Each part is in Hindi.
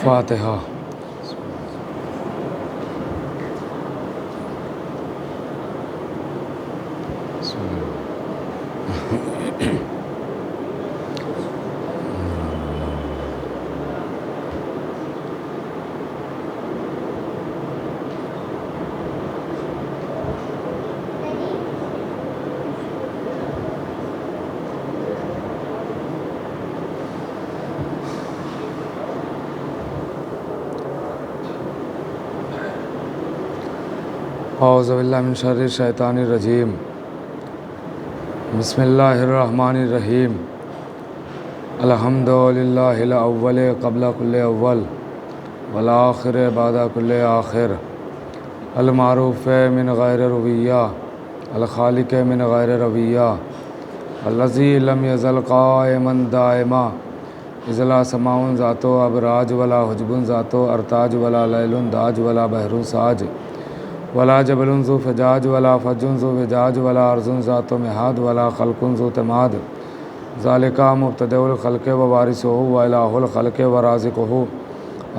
फातिहा। औज़ु बिल्लाहि मिन शर्रि शैतानिर रजीम। बिस्मिल्लाहिर्रहमानिर्रहीम। अल्हम्दुलिल्लाहिल अव्वल क़ब्ल कुल्लि अव्वल वल आखिर बाद कुल्लि आखिर। अल मारूफ़ मिन गैरि रुबिय्या अल खालिक़ मिन गैरि रबिय्या अल्लज़ी लम यज़ल क़ाइमन दाइमा इज़ ला समाउन ज़ातो अबराज वला हुजबुन ज़ातो अरताज वला लैलुन दाज वला बहरुन साज वला जबलुन ज़ु फ़िजाज वला फ़ज्जुन ज़ु विजाज वला अर्ज़ुन ज़ातो मिहाद वला ख़ल्क़ुन ज़ु तमाद ज़ालिका मुब्तदिउल ख़ल्क़ व वारिसुहु व इलाहुल ख़ल्क़ व राज़िक़ुहु।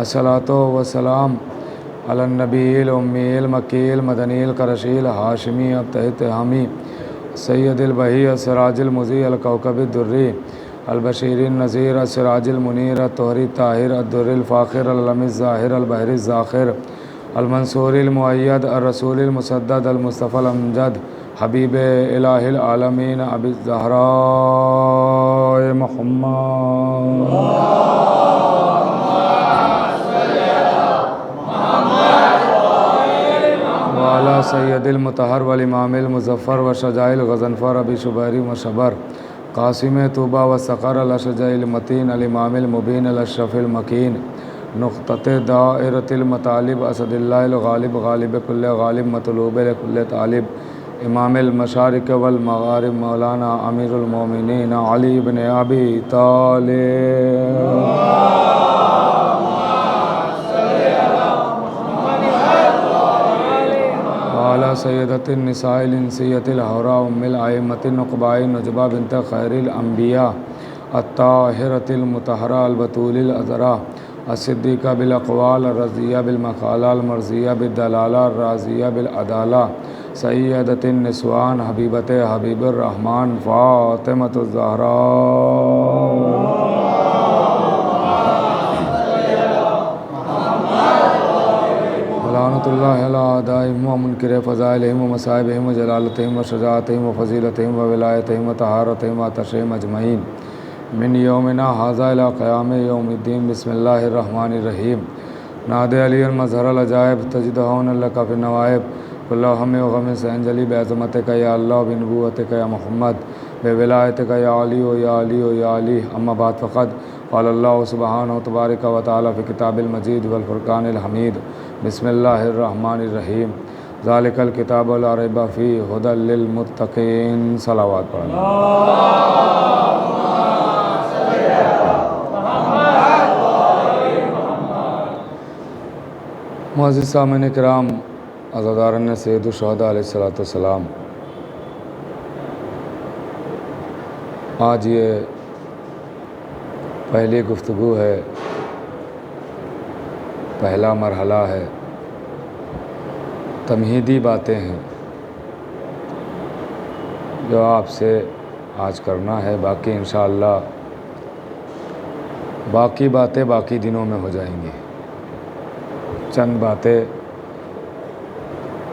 अस्सलातु वस्सलाम अलन नबील उम्मील मकील मदनील करशील हाशिमी अब्तहित हामी सय्यदिल बही सिराजिल मुज़ी अल कौकबिद दुर्री अल बशीरिन नज़ीर सिराजिल मुनीर तोहरी ताहिर अद्दुर्रिल फ़ाखिर अल लमिज़ ज़ाहिर अल बहरिज़ ज़ाखिर अल मंसूरिल मुअय्यद अर रसूलिल मुसद्दद अल मुस्तफ़ल अमजद हबीब इलाहिल आलमीन अबी ज़हरा मुहम्मद वाला सैयदिल मुतहर वल इमामिल मुज़फ़्फ़र व शजाइल गज़नफ़र अबी शुबैरी व शबर क़ासिम तूबा व सक़र अल अशजाइल मतीन अल इमामिल मुबीन अल अशरफ़िल मकीन नुक़्तते दाइरतिल मतालिब असदिल्लाहिल गालिब गालिब कुल्ले गालिब मतलूब कुल्ले तालिब इमामिल मशारिक़ वल मग़ारिब मौलाना अमीरुल मोमिनीन अली इब्न अबी तालिब वाला सय्यदतिन निसाइल इंसियतिल हौरा उम्मिल आइम्मतिन नुक़बाइन नुजबा बिन्त खैरिल अंबिया अत्ताहिरतिल मुतहरा अल बतूलिल अज़रा अस्सिद्दीक़ा बिल अक़वाल अर्रज़िया बिल मक़ाला अल मर्ज़िया बिद दलाला अर्राज़िया बिल अदाला सय्यदतिन निस्वान हबीबते हबीबुर रहमान फ़ातिमतुज़ ज़हरा लानतुल्लाहि अला आदाइहिम व मुनकिरि फ़ज़ाइलिहिम व मसाइबिहिम व जलालतिहिम व शजाअतिहिम व फ़ज़ीलतिहिम व विलायतिहिम व तहारतिहिम व तशरीम अजमईन मिन यौमिना हाज़ा इला क़याम यौमिद्दीन। बिस्मिल्लाहिर्रहमानिर्रहीम। नादे अलियन मज़हरल अजाइब तजिदहुन लका फ़िन नवाइब कुल्लु हम्मिन व ग़म्मिन सयंजली बिअज़मतिका या अल्लाह व बिनुबुव्वतिका या मुहम्मद बिविलायतिका या अली व या अली व या अली। अम्मा बाद फ़क़द क़ाल अल्लाहु सुब्हानहु तबारक व तआला फ़ी किताबिल मजीद वल फ़ुरक़ानिल हमीद। बिस्मिल्लाहिर्रहमानिर्रहीम। ज़ालिकल किताबु ला रैब फ़ीहि हुदल लिल मुत्तक़ीन। सलावत पढ़ना। मुअज़्ज़िज़ सामिन किराम अज़ादारन सय्यदुश शुहदा अलैहिस्सलातु वस्सलाम, आज ये पहली गुफ्तगू है, पहला मरहला है, तमहीदी बातें हैं जो आपसे आज करना है। बाकी इंशाअल्लाह बाकी बातें बाकी दिनों में हो जाएंगी। चंद बातें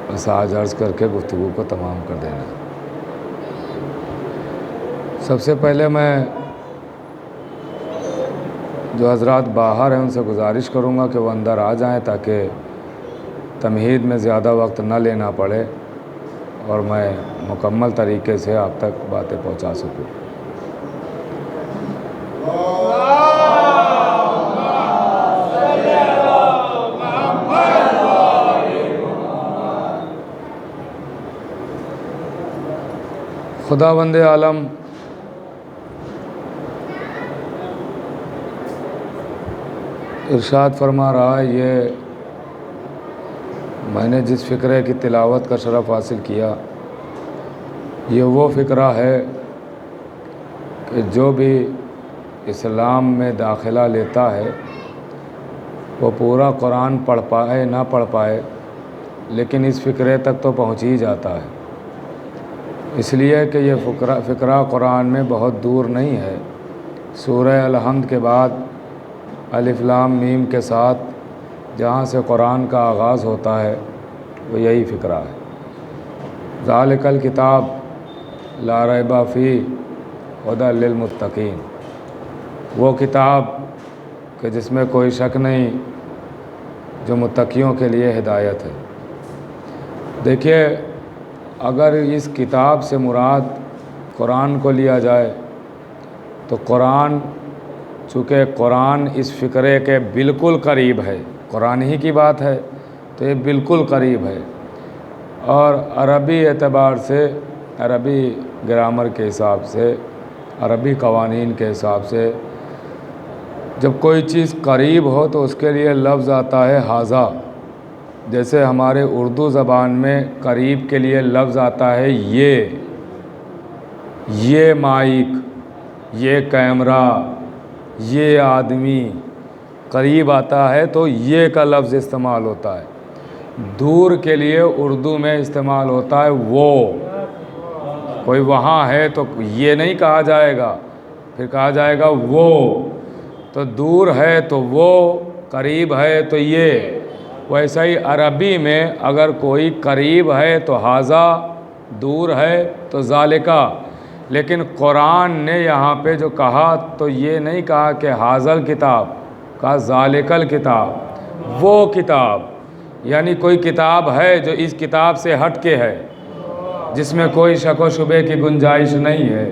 बस आज अर्ज़ करके गुफ्तगू को तमाम कर देना। सबसे पहले मैं जो हज़रात बाहर हैं उनसे गुजारिश करूँगा कि वो अंदर आ जाएं ताकि तमहीद में ज़्यादा वक्त न लेना पड़े और मैं मुकम्मल तरीके से आप तक बातें पहुँचा सकूँ। खुदावंद आलम इरशाद फरमा रहा है, ये मैंने जिस फ़िक्रे की तिलावत का शरफ़ हासिल किया ये वो फ़िक्रा है कि जो भी इस्लाम में दाखिला लेता है वो पूरा कुरान पढ़ पाए ना पढ़ पाए, लेकिन इस फ़िक्रे तक तो पहुँच ही जाता है। इसलिए कि ये फ़िक्रा कुरान में बहुत दूर नहीं है। सूरह अल-हम्द के बाद अलिफ लाम मीम के साथ जहाँ से कुरान का आगाज़ होता है वो यही फ़िक्रा है। ज़ालिकल किताब ला रैबा फ़ी हुदल लिल मुत्तकीन, वो किताब कि जिसमें कोई शक नहीं, जो मुत्तकियों के लिए हिदायत है। देखिए, अगर इस किताब से मुराद कुरान को लिया जाए तो कुरान, चूँकि कुरान इस फ़िक्रे के बिल्कुल करीब है, कुरान ही की बात है तो ये बिल्कुल करीब है। और अरबी एतबार से, अरबी ग्रामर के हिसाब से, अरबी कवानीन के हिसाब से, जब कोई चीज़ करीब हो तो उसके लिए लफ्ज़ आता है हाज़ा। जैसे हमारे उर्दू ज़बान में करीब के लिए लफ्ज़ आता है ये माइक, ये कैमरा, ये आदमी, करीब आता है तो ये का लफ्ज़ इस्तेमाल होता है। दूर के लिए उर्दू में इस्तेमाल होता है वो। कोई वहाँ है तो ये नहीं कहा जाएगा, फिर कहा जाएगा वो। तो दूर है तो वो, करीब है तो ये। वैसा ही अरबी में अगर कोई करीब है तो हाज़ा, दूर है तो ज़ालिका। लेकिन कुरान ने यहाँ पे जो कहा तो ये नहीं कहा कि हाज़ल किताब, कहा ज़ालिकल किताब, वो किताब। यानी कोई किताब है जो इस किताब से हट के है, जिसमें कोई शक व शुबे की गुंजाइश नहीं है।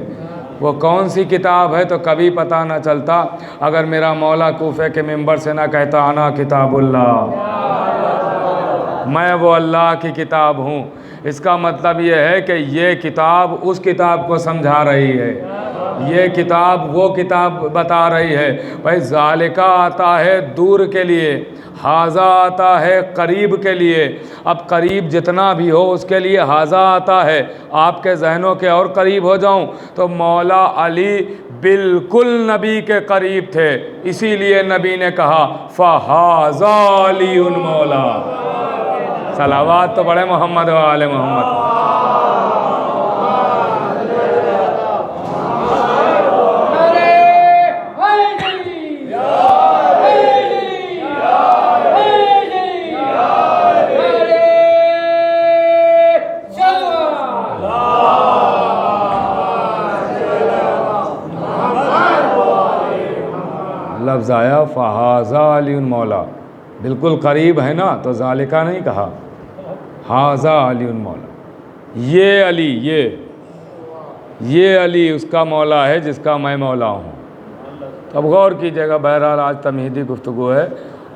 वो कौन सी किताब है तो कभी पता ना चलता अगर मेरा मौला कूफे के मिंबर से ना कहता आना किताबुल्लाह, मैं वो अल्लाह की किताब हूँ। इसका मतलब ये है कि ये किताब उस किताब को समझा रही है, ये किताब वो किताब बता रही है। भाई ज़ालिका आता है दूर के लिए, हाज़ा आता है करीब के लिए। अब करीब जितना भी हो उसके लिए हाज़ा आता है। आपके जहनों के और करीब हो जाऊं तो मौला अली बिल्कुल नबी के करीब थे, इसीलिए नबी ने कहा फ़हाज़ा अलीउन मौला। सलावात तो बड़े मोहम्मद व आले मोहम्मद। लफ्ज़ आया फ़हाज़ा अलीउन मौला, बिल्कुल करीब है ना, तो ज़ालिका नहीं कहा, हाज़ा अलीउन मौला। ये अली, ये अली उसका मौला है जिसका मैं मौला हूँ। तो अब गौर कीजिएगा। बहरहाल आज तमहीदी गुफ्तगू है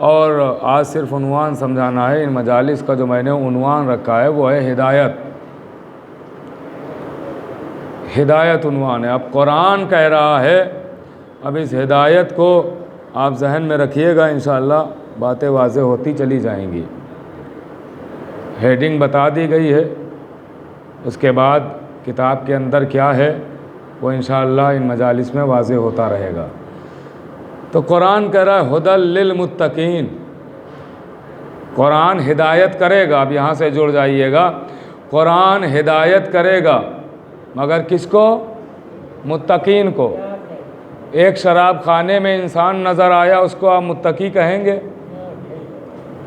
और आज सिर्फ उन्वान समझाना है। इन मजालिस का जो मैंने उन्वान रखा है वो है हिदायत। हिदायत उन्वान है। अब कुरान कह रहा है, अब इस हिदायत को आप जहन में रखिएगा, इंशाअल्लाह बातें वाज़ेह होती चली जाएंगी। हेडिंग बता दी गई है, उसके बाद किताब के अंदर क्या है वो इंशाअल्लाह इन मजालिस में वाज़ेह होता रहेगा। तो कुरान कह रहा है हुदल लिल मुत्तकीन, कुरान हिदायत करेगा। अब यहाँ से जुड़ जाइएगा, कुरान हिदायत करेगा मगर किसको? मुत्तकीन को। एक शराब खाने में इंसान नज़र आया, उसको आप मुत्तकी कहेंगे?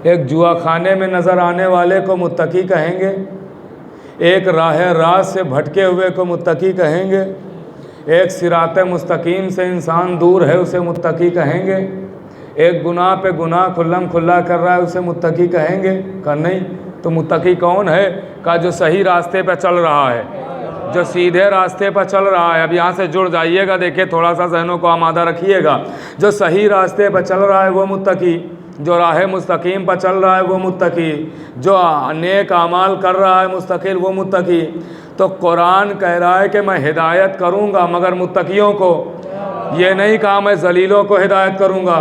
एक जुआ खाने में नज़र आने वाले को मुत्तकी कहेंगे? एक राह रात से भटके हुए को मुत्तकी कहेंगे? एक सिरात मुस्तकीम से इंसान दूर है उसे मुत्तकी कहेंगे? एक गुनाह पे गुनाह खुल्लम खुल्ला कर रहा है उसे मुत्तकी कहेंगे? का नहीं। तो मुत्तकी कौन है? का जो सही रास्ते पे चल रहा है, जो सीधे रास्ते पर चल रहा है। अब यहाँ से जुड़ जाइएगा, देखिए थोड़ा सा जहनों को आमादा रखिएगा। जो सही रास्ते पर चल रहा है वो मुत्तकी, जो राह मुस्तकीम पर चल रहा है वो मुत्तकी, जो नेक आमाल कर रहा है मुस्तकिल वो मुत्तकी। तो कुरान कह रहा है कि मैं हिदायत करूँगा मगर मुत्तकियों को। ये नहीं कहा मैं जलीलों को हिदायत करूँगा,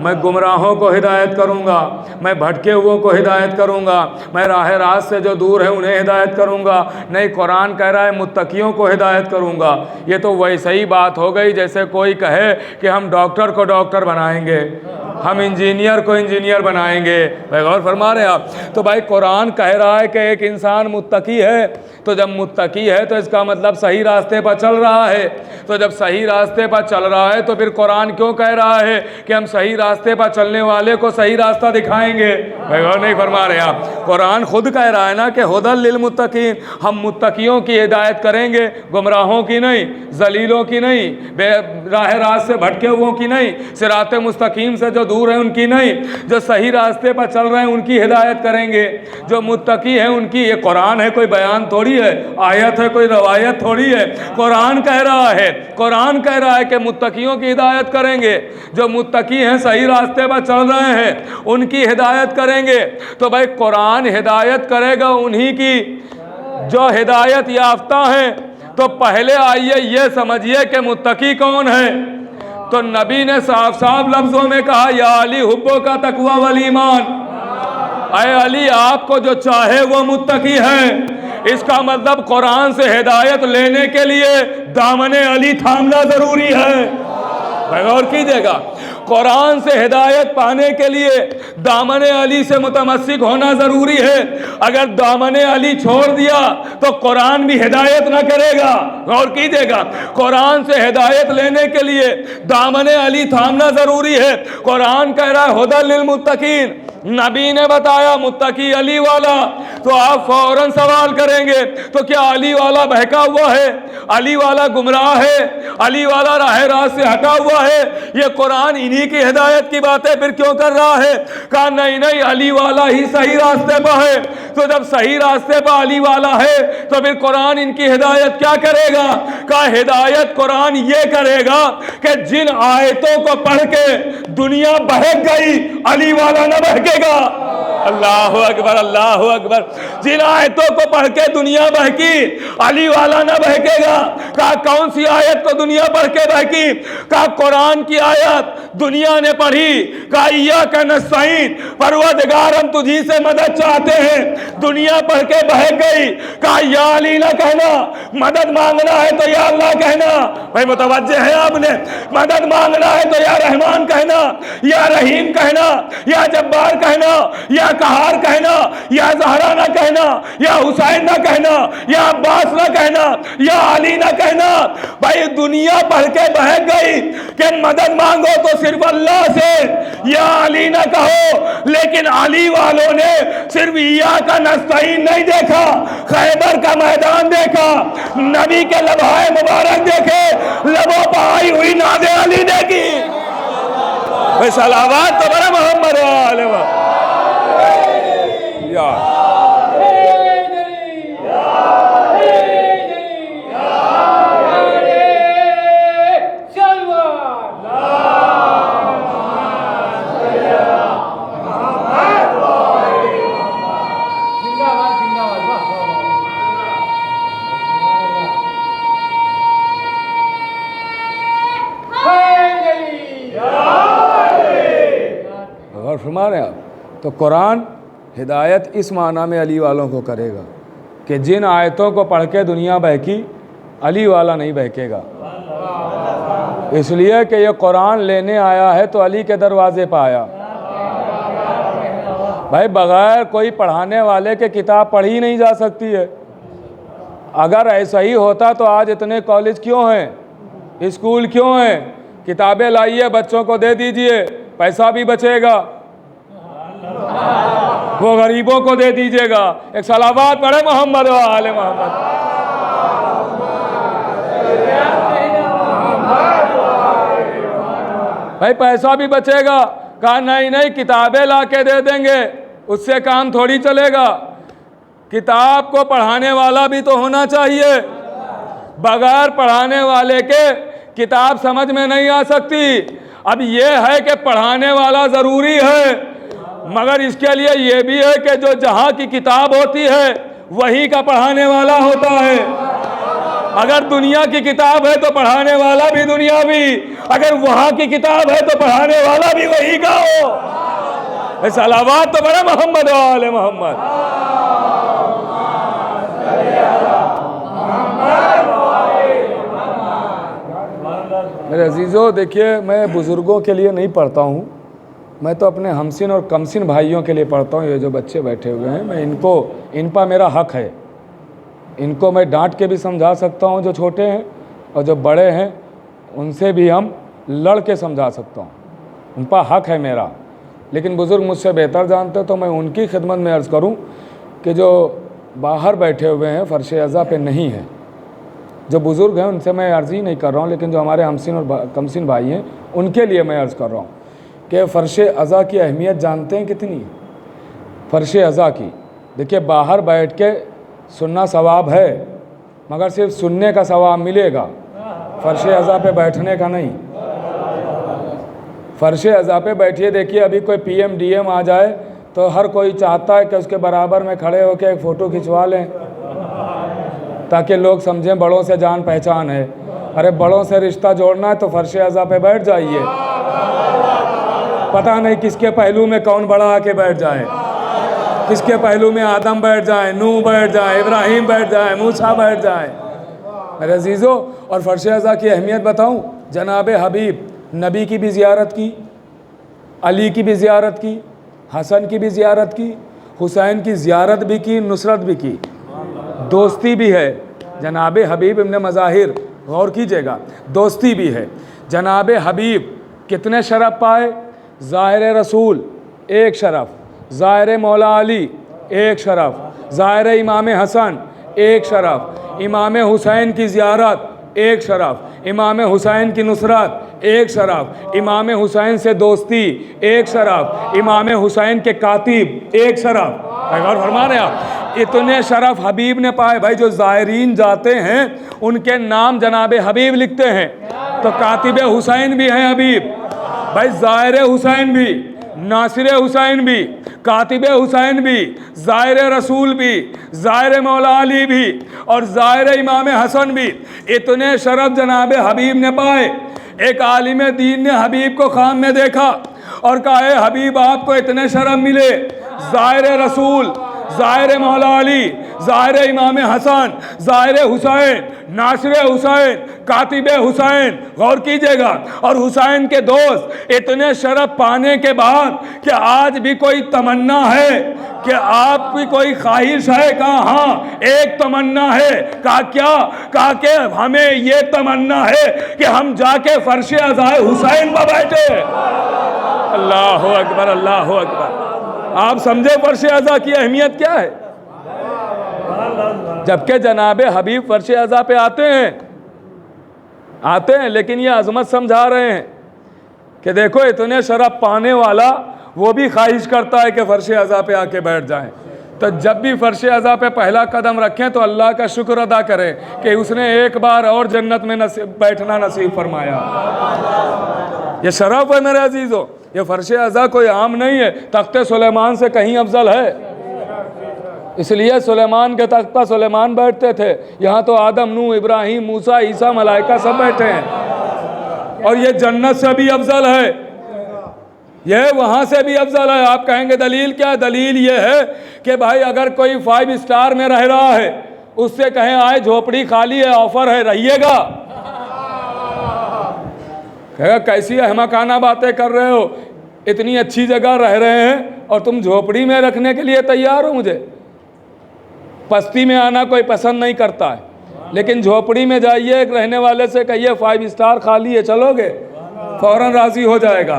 मैं गुमराहों को हिदायत करूँगा, मैं भटके हुओं को हिदायत करूँगा, मैं राह रास्त से जो दूर है उन्हें हिदायत करूँगा। नहीं, कुरान कह रहा है मुत्तकियों को हिदायत करूँगा। ये तो वैसे ही बात हो गई जैसे कोई कहे कि हम डॉक्टर को डॉक्टर बनाएंगे, हम इंजीनियर को इंजीनियर बनाएंगे। भाई गौर फरमा रहे आप? तो भाई कुरान कह रहा है कि एक इंसान मुत्तकी है, तो जब मुत्तकी है तो इसका मतलब सही रास्ते पर चल रहा है। तो जब सही रास्ते पर चल रहा है तो फिर कुरान क्यों कह रहा है कि हम सही रास्ते पर चलने वाले को सही रास्ता दिखाएंगे? भाई गौर नहीं फरमा रहे आप? कुरान खुद कह रहा है ना कि हुदल लिल मुत्तकीन, हम मुत्तकियों की हिदायत करेंगे, गुमराहों की नहीं, जलीलों की नहीं, राह रास्त से भटके हुओं की नहीं, सिराते मुस्तकीम से जो दूर है उनकी नहीं, जो सही रास्ते पर चल रहे हैं उनकी हिदायत करेंगे। जो मुत्तकी है उनकी। ये कुरान है, कोई बयान थोड़ी है, आयत है, कोई रवायत थोड़ी है। कुरान कह रहा है, कुरान कह रहा है कि मुत्तकियों की हिदायत करेंगे। जो मुत्तकी हैं, सही रास्ते पर चल रहे हैं, उनकी हिदायत करेंगे। तो भाई कुरान हिदायत करेगा उन्हीं की जो हिदायत याफ्ता हैं। तो पहले आइए ये समझिए कि मुत्तकी कौन है। तो नबी ने साफ साफ लफ्जों में कहा, या अली हुब्बो का तकवा वल ईमान, अय अली आपको जो चाहे वो मुत्तकी है। इसका मतलब कुरान से हिदायत लेने के लिए दामने अली थामना जरूरी है। गौर कीजिएगा, कुरान से हिदायत पाने के लिए दामने अली से मुतमस्सिक होना ज़रूरी है। अगर दामने अली छोड़ दिया तो कुरान भी हिदायत ना करेगा। गौर कीजिएगा, कुरान से हिदायत लेने के लिए दामने अली थामना ज़रूरी है। कुरान कह रहा है हुदल लिल मुत्तकीन, नबी ने बताया मुत्तकी अली वाला। तो आप फौरन सवाल करेंगे, तो क्या अली वाला बहका हुआ है, अली वाला गुमराह है, अली वाला राह रास्त से हटा हुआ है? ये कुरान इन्हीं की हिदायत की बातें फिर क्यों कर रहा है? कहा नहीं नहीं, अली वाला ही सही रास्ते पर है। तो जब सही रास्ते पर अली वाला है तो फिर कुरान इनकी हिदायत क्या करेगा? कहा हिदायत कुरान ये करेगा कि जिन आयतों को पढ़ के दुनिया बहक गई, अली वाला न बहकेगा। अल्लाह अकबर, अल्लाह अकबर। जिन आयतों को पढ़ के दुनिया बहकी, अली वाला ना बहकेगा। कहा कौन सी आयत को दुनिया पढ़ के बहकी? कहा कुरान की आयत दुनिया ने पढ़ी। कहा इय्याका नस्तईन, परवरदिगार हम तुझी से मदद चाहते हैं, दुनिया पढ़ के बहक गई। कहा या अली ना कहना, मदद मांगना है तो या अल्लाह कहना। भाई मुतवज्जे हैं आपने? मदद मांगना है तो या रहमान कहना, या रहीम कहना, या जब्बार कहना, या कहार कहना, या ज़हरा ना कहना, या हुसैन ना कहना, या अब्बास ना कहना, या अली ना कहना। भाई दुनिया पढ़ के बहक गई कि मदद मांगो तो सिर्फ अल्लाह से, या अली ना कहो। लेकिन अली वालों ने सिर्फ इय्याका नस्तईन नहीं देखा, खैबर का मैदान देखा, नबी के लम्हाए मुबारक देखे, लबों पर आई हुई नादे अली देखी। सलावत तो बड़ा मोहम्मद वाले फरमा रहे हैं आप। तो कुरान हिदायत इस माना में अली वालों को करेगा कि जिन आयतों को पढ़ के दुनिया बहकी, अली वाला नहीं बहकेगा। इसलिए कि ये कुरान लेने आया है तो अली के दरवाजे पर आया। भाई बगैर कोई पढ़ाने वाले के किताब पढ़ी नहीं जा सकती है। अगर ऐसा ही होता तो आज इतने कॉलेज क्यों हैं, स्कूल क्यों हैं? किताबें लाइए, बच्चों को दे दीजिए, पैसा भी बचेगा, वो गरीबों को दे दीजिएगा। एक सलावत पढ़े मोहम्मद व आले मोहम्मद। भाई पैसा भी बचेगा। कहा नहीं नहीं, किताबें ला के दे देंगे, उससे काम थोड़ी चलेगा। किताब को पढ़ाने वाला भी तो होना चाहिए। बगैर पढ़ाने वाले के किताब समझ में नहीं आ सकती। अब ये है कि पढ़ाने वाला ज़रूरी है, मगर इसके लिए ये भी है कि जो जहाँ की किताब होती है वहीं का पढ़ाने वाला होता है। अगर दुनिया की किताब है तो पढ़ाने वाला भी दुनियावी, अगर वहां की किताब है तो पढ़ाने वाला भी वही का हो। सलावत तो बड़ा मोहम्मद वाले मोहम्मद। मेरे अजीज़ों, देखिए मैं बुज़ुर्गों के लिए नहीं पढ़ता हूँ, मैं तो अपने हमसिन और कमसिन भाइयों के लिए पढ़ता हूँ। ये जो बच्चे बैठे हुए हैं, मैं इन पर मेरा हक है। इनको मैं डांट के भी समझा सकता हूँ जो छोटे हैं, और जो बड़े हैं उनसे भी हम लड़ के समझा सकता हूँ, उन पर हक है मेरा। लेकिन बुज़ुर्ग मुझसे बेहतर जानते, तो मैं उनकी खिदमत में अर्ज़ करूँ कि जो बाहर बैठे हुए हैं, फ़र्श अज़ा पे नहीं है, जो बुज़ुर्ग हैं उनसे मैं अर्ज़ ही नहीं कर रहा हूँ, लेकिन जो हमारे हमसिन और कमसिन भाई हैं उनके लिए मैं अर्ज़ कर रहा हूँ कि फ़र्श अज़ा की अहमियत जानते हैं कितनी? फ़र्श अज़ा की, देखिए बाहर बैठ के सुनना सवाब है, मगर सिर्फ सुनने का सवाब मिलेगा, फ़र्श अज़ा पे बैठने का नहीं। फ़र्श अज़ा पे बैठिए, देखिए अभी कोई PM DM आ जाए तो हर कोई चाहता है कि उसके बराबर में खड़े होकर एक फ़ोटो खिंचवा लें, ताकि लोग समझें बड़ों से जान पहचान है। अरे बड़ों से रिश्ता जोड़ना है तो फ़र्श अज़ा पे बैठ जाइए, पता नहीं किसके पहलू में कौन बड़ा आके बैठ जाए, किसके पहलू में आदम बैठ जाए, नूह बैठ जाए, इब्राहिम बैठ जाए, मूसा बैठ जाए। मेरे अजीज़ों, और फ़र्श अज़ा की अहमियत बताऊं, जनाब हबीब नबी की भी ज़ियारत की, अली की भी ज़ियारत की, हसन की भी ज़ियारत की, हुसैन की ज़ियारत भी की, नुसरत भी की, दोस्ती भी है। जनाब हबीब इब्न मज़ाहिर, गौर कीजिएगा, दोस्ती भी है। जनाब हबीब कितने शरफ़ पाए? ज़ाहिर रसूल एक शरफ़, ज़ाहिर मौला अली एक शरफ़, ज़ाहिर इमाम हसन एक शरफ़, इमाम हुसैन की ज़ियारत एक शरफ़, इमाम हुसैन की नुसरत एक शरफ़, इमाम हुसैन से दोस्ती एक शरफ़, इमाम हुसैन के कातिब एक शरफ़। गौर फरमा रहे आप, इतने शरफ़ हबीब ने पाए। भाई जो ज़ायरीन जाते हैं उनके नाम जनाब हबीब लिखते हैं, तो कातिब हुसैन भी हैं हबीब, भाई ज़ाहिर हुसैन भी, नासिर हुसैन भी, कातिब हुसैन भी, ज़ाहिर रसूल भी, ज़ाहिर मौला अली भी, और ज़ाहिर इमाम हसन भी। इतने शरफ़ जनाब हबीब ने पाए। एक आलिम दीन ने हबीब को ख़ाम में देखा और कहा, ए हबीब आपको इतने शरफ़ मिले, ज़ाहिर रसूल, ज़ाहिर मौला अली, ज़ाहिर इमाम हसन, ज़ाहिर हुसैन, नासिर हुसैन, कातिब हुसैन, गौर कीजिएगा, और हुसैन के दोस्त। इतने शरफ़ पाने के बाद क्या आज भी कोई तमन्ना है कि आपकी कोई ख्वाहिश है? कहा हाँ, एक तमन्ना है। कहा क्या? कहा कि हमें ये तमन्ना है कि हम जाके फ़र्श अज़ा हुसैन पर बैठे। अल्लाह अकबर, अल्लाह अकबर। आप समझे फ़र्श अज़ा की अहमियत क्या है? जबकि जनाब हबीब फ़र्श अज़ा पे आते हैं, लेकिन ये अज़मत समझा रहे हैं कि देखो इतने शरफ़ पाने वाला वो भी ख्वाहिश करता है कि फ़र्श अज़ा पे आके बैठ जाएं। तो जब भी फ़र्श अज़ा पे पहला कदम रखें तो अल्लाह का शुक्र अदा करें कि उसने एक बार और जन्नत में बैठना नसीब फरमाया। ये शरफ़ है मेरे अजीज़ों, ये फ़र्श अज़ा कोई आम नहीं है, तख्ते सुलेमान से कहीं अफजल है। इसलिए सुलेमान के तख्त पर सुलेमान बैठते थे, यहाँ तो आदम, नूह, इब्राहिम, मूसा, ईसा, मलाइका सब बैठे हैं। और ये जन्नत से भी अफजल है, ये वहाँ से भी अफजल है। आप कहेंगे दलील क्या? दलील ये है कि भाई अगर कोई 5 स्टार में रह रहा है, उससे कहें आए झोपड़ी खाली है, ऑफर है, रहिएगा? कहेगा कैसी अहमकाना बातें कर रहे हो, इतनी अच्छी जगह रह रहे हैं और तुम झोपड़ी में रखने के लिए तैयार हो? मुझे पस्ती में आना कोई पसंद नहीं करता है, लेकिन झोपड़ी में जाइए, एक रहने वाले से कहिए 5 स्टार खाली है, चलोगे? फौरन राज़ी हो जाएगा।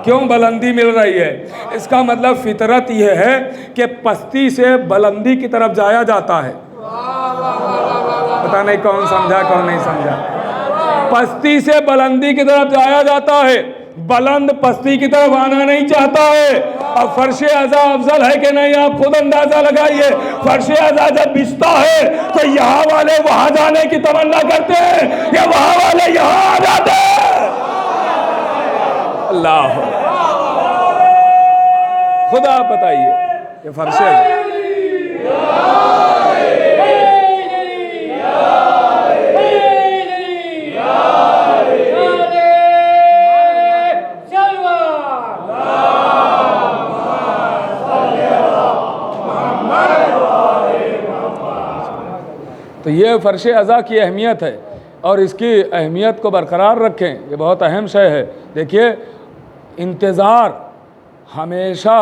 क्यों? बुलंदी मिल रही है। इसका मतलब फितरत यह है कि पस्ती से बुलंदी की तरफ जाया जाता है। पता नहीं कौन समझा कौन नहीं समझा। पस्ती से बुलंदी की तरफ जाया जाता है, बुलंद पस्ती की तरफ आना नहीं चाहता है। अब फ़र्श अज़ा अफजल है कि नहीं, आप खुद अंदाजा लगाइए। फ़र्श अज़ा जब बिछता है तो यहाँ वाले वहाँ जाने की तमन्ना करते हैं, या वहाँ वाले यहाँ आ जाते हैं। अल्लाह, खुद आप बताइए, ये फ़र्श तो ये फ़र्श अज़ा की अहमियत है और इसकी अहमियत को बरकरार रखें, ये बहुत अहम शय है। देखिए, इंतज़ार हमेशा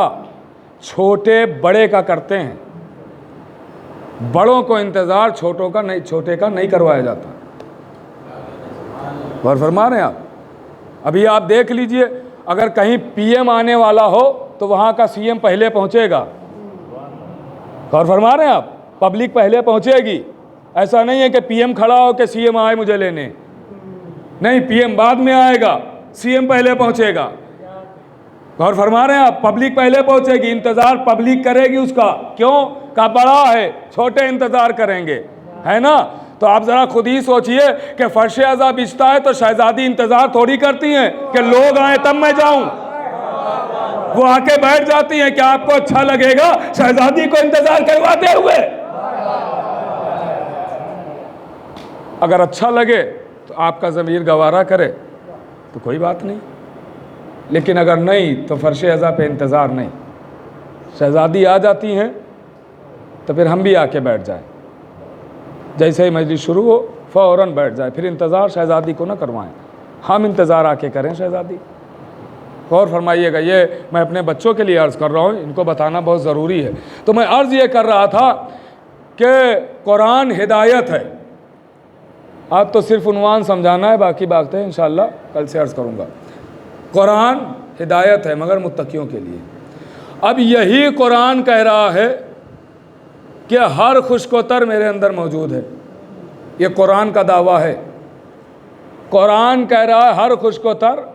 छोटे बड़े का करते हैं, बड़ों को इंतज़ार छोटे का नहीं करवाया जाता। गौर फरमा रहे हैं आप? अभी आप देख लीजिए, अगर कहीं पीएम आने वाला हो तो वहाँ का सीएम पहले पहुँचेगा। गौर फरमा रहे हैं आप? पब्लिक पहले पहुँचेगी। ऐसा नहीं है कि पीएम खड़ा हो कि सीएम आए मुझे लेने, नहीं, पीएम बाद में आएगा, सीएम पहले पहुँचेगा। गौर फरमा रहे हैं आप? पब्लिक पहले पहुँचेगी, इंतज़ार पब्लिक करेगी उसका। क्यों? का बड़ा है, छोटे इंतज़ार करेंगे, है ना? तो आप ज़रा खुद ही सोचिए कि फ़र्श अज़ा बिछता है तो शहज़ादी इंतज़ार थोड़ी करती हैं कि लोग आए तब मैं जाऊं। वो आके बैठ जाती हैं कि आपको अच्छा लगेगा शहज़ादी को इंतज़ार करवाते हुए। अगर अच्छा लगे तो आपका ज़मीर गवारा करे तो कोई बात नहीं, लेकिन अगर नहीं तो फ़र्श अज़ा पे इंतज़ार नहीं। शहज़ादी आ जाती हैं तो फिर हम भी आके बैठ जाएं, जैसे ही मजलिस शुरू हो फ़ौरन बैठ जाए, फिर इंतज़ार शहज़ादी को ना करवाएं, हम इंतज़ार आके करें शहज़ादी। गौर फरमाइएगा, ये मैं अपने बच्चों के लिए अर्ज़ कर रहा हूँ, इनको बताना बहुत ज़रूरी है। तो मैं अर्ज़ ये कर रहा था कि कुरान हिदायत है। आज तो सिर्फ उन्वान समझाना है, बाकी बातें इंशाअल्लाह कल से अर्ज़ करूँगा। कुरान हिदायत है मगर मुत्तकियों के लिए। अब यही कुरान कह रहा है कि हर खुशकोतर मेरे अंदर मौजूद है। ये कुरान का दावा है। कुरान कह रहा है हर खुशकोतर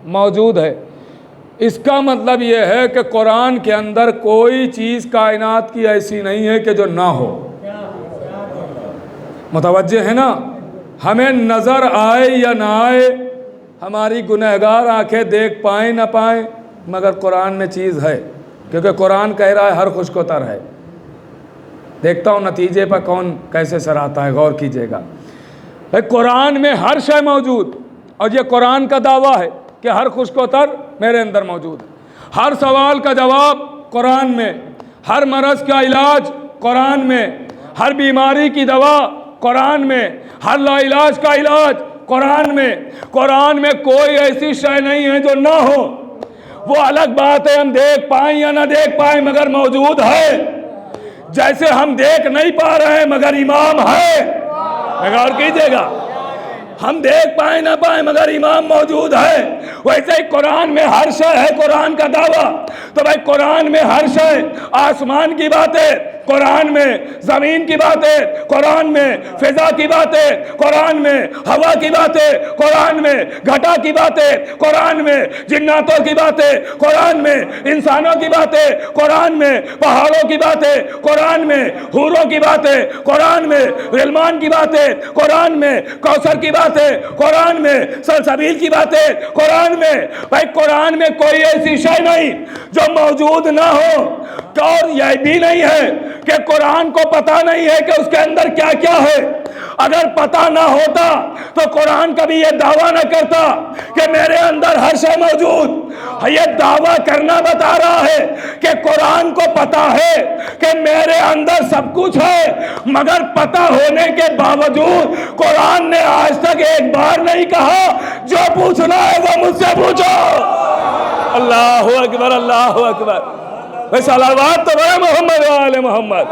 मौजूद है। इसका मतलब ये है कि कुरान के अंदर कोई चीज़ कायनात की ऐसी नहीं है कि जो ना हो। मुतवज्जे है ना? हमें नज़र आए या ना आए, हमारी गुनहगार आंखें देख पाएँ ना पाएँ, मगर कुरान में चीज़ है, क्योंकि कुरान कह रहा है हर खुशकोतर है। देखता हूँ नतीजे पर कौन कैसे सराहता है, गौर कीजिएगा। भाई कुरान में हर शय मौजूद, और ये कुरान का दावा है कि हर खुशकोतर मेरे अंदर मौजूद है। हर सवाल का जवाब कुरान में, हर मरज़ का इलाज कुरान में, हर बीमारी की दवा कुरान में, हर लाइलाज का इलाज कुरान में। कुरान में कोई ऐसी शय नहीं है जो ना हो। वो अलग बात है हम देख पाएँ या ना देख पाएँ, मगर मौजूद है। जैसे हम देख नहीं पा रहे हैं मगर इमाम है, गौर कीजिएगा, हम देख पाए ना पाए मगर इमाम मौजूद है। वैसे ही कुरान में हर शय है, कुरान का दावा। तो भाई कुरान में हर शय, आसमान की बातें कुरान में, ज़मीन की बातें कुरान में, फिजा की बातें कुरान में, हवा की बातें कुरान में, घटा की बातें कुरान में, जिन्नातों की बातें कुरान में, इंसानों की बातें कुरान में, पहाड़ों की बातें कुरान में, हूरों की बातें कुरान में, रिलमान की बातें कुरान में, कौसर की बातें कुरान में, सलसबील की बातें कुरान में। भाई कुरान में कोई ऐसी शय नहीं जो मौजूद ना हो। और यह भी नहीं है कि कुरान को पता नहीं है कि उसके अंदर क्या क्या है। अगर पता ना होता तो कुरान कभी यह दावा ना करता कि मेरे अंदर हर शय मौजूद। यह दावा करना बता रहा है कि कुरान को पता है कि मेरे अंदर सब कुछ है, मगर पता होने के बावजूद कुरान ने आज तक एक बार नहीं कहा जो पूछना है वो मुझसे पूछो। अल्लाहु अकबर, अल्लाहु अकबर। सलावत तो बड़ा मोहम्मद वाले मोहम्मद।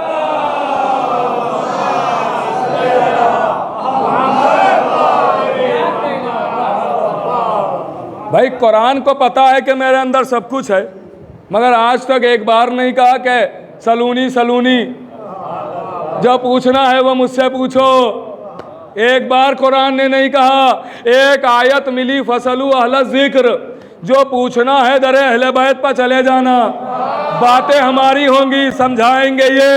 भाई कुरान को पता है कि मेरे अंदर सब कुछ है, मगर आज तक एक बार नहीं कहा कि सलूनी सलूनी, जो पूछना है वो मुझसे पूछो। एक बार कुरान ने नहीं कहा। एक आयत मिली, फसलू अहल जिक्र, जो पूछना है दरे अहले बैत पर चले जाना। बातें हमारी होंगी, समझाएंगे ये,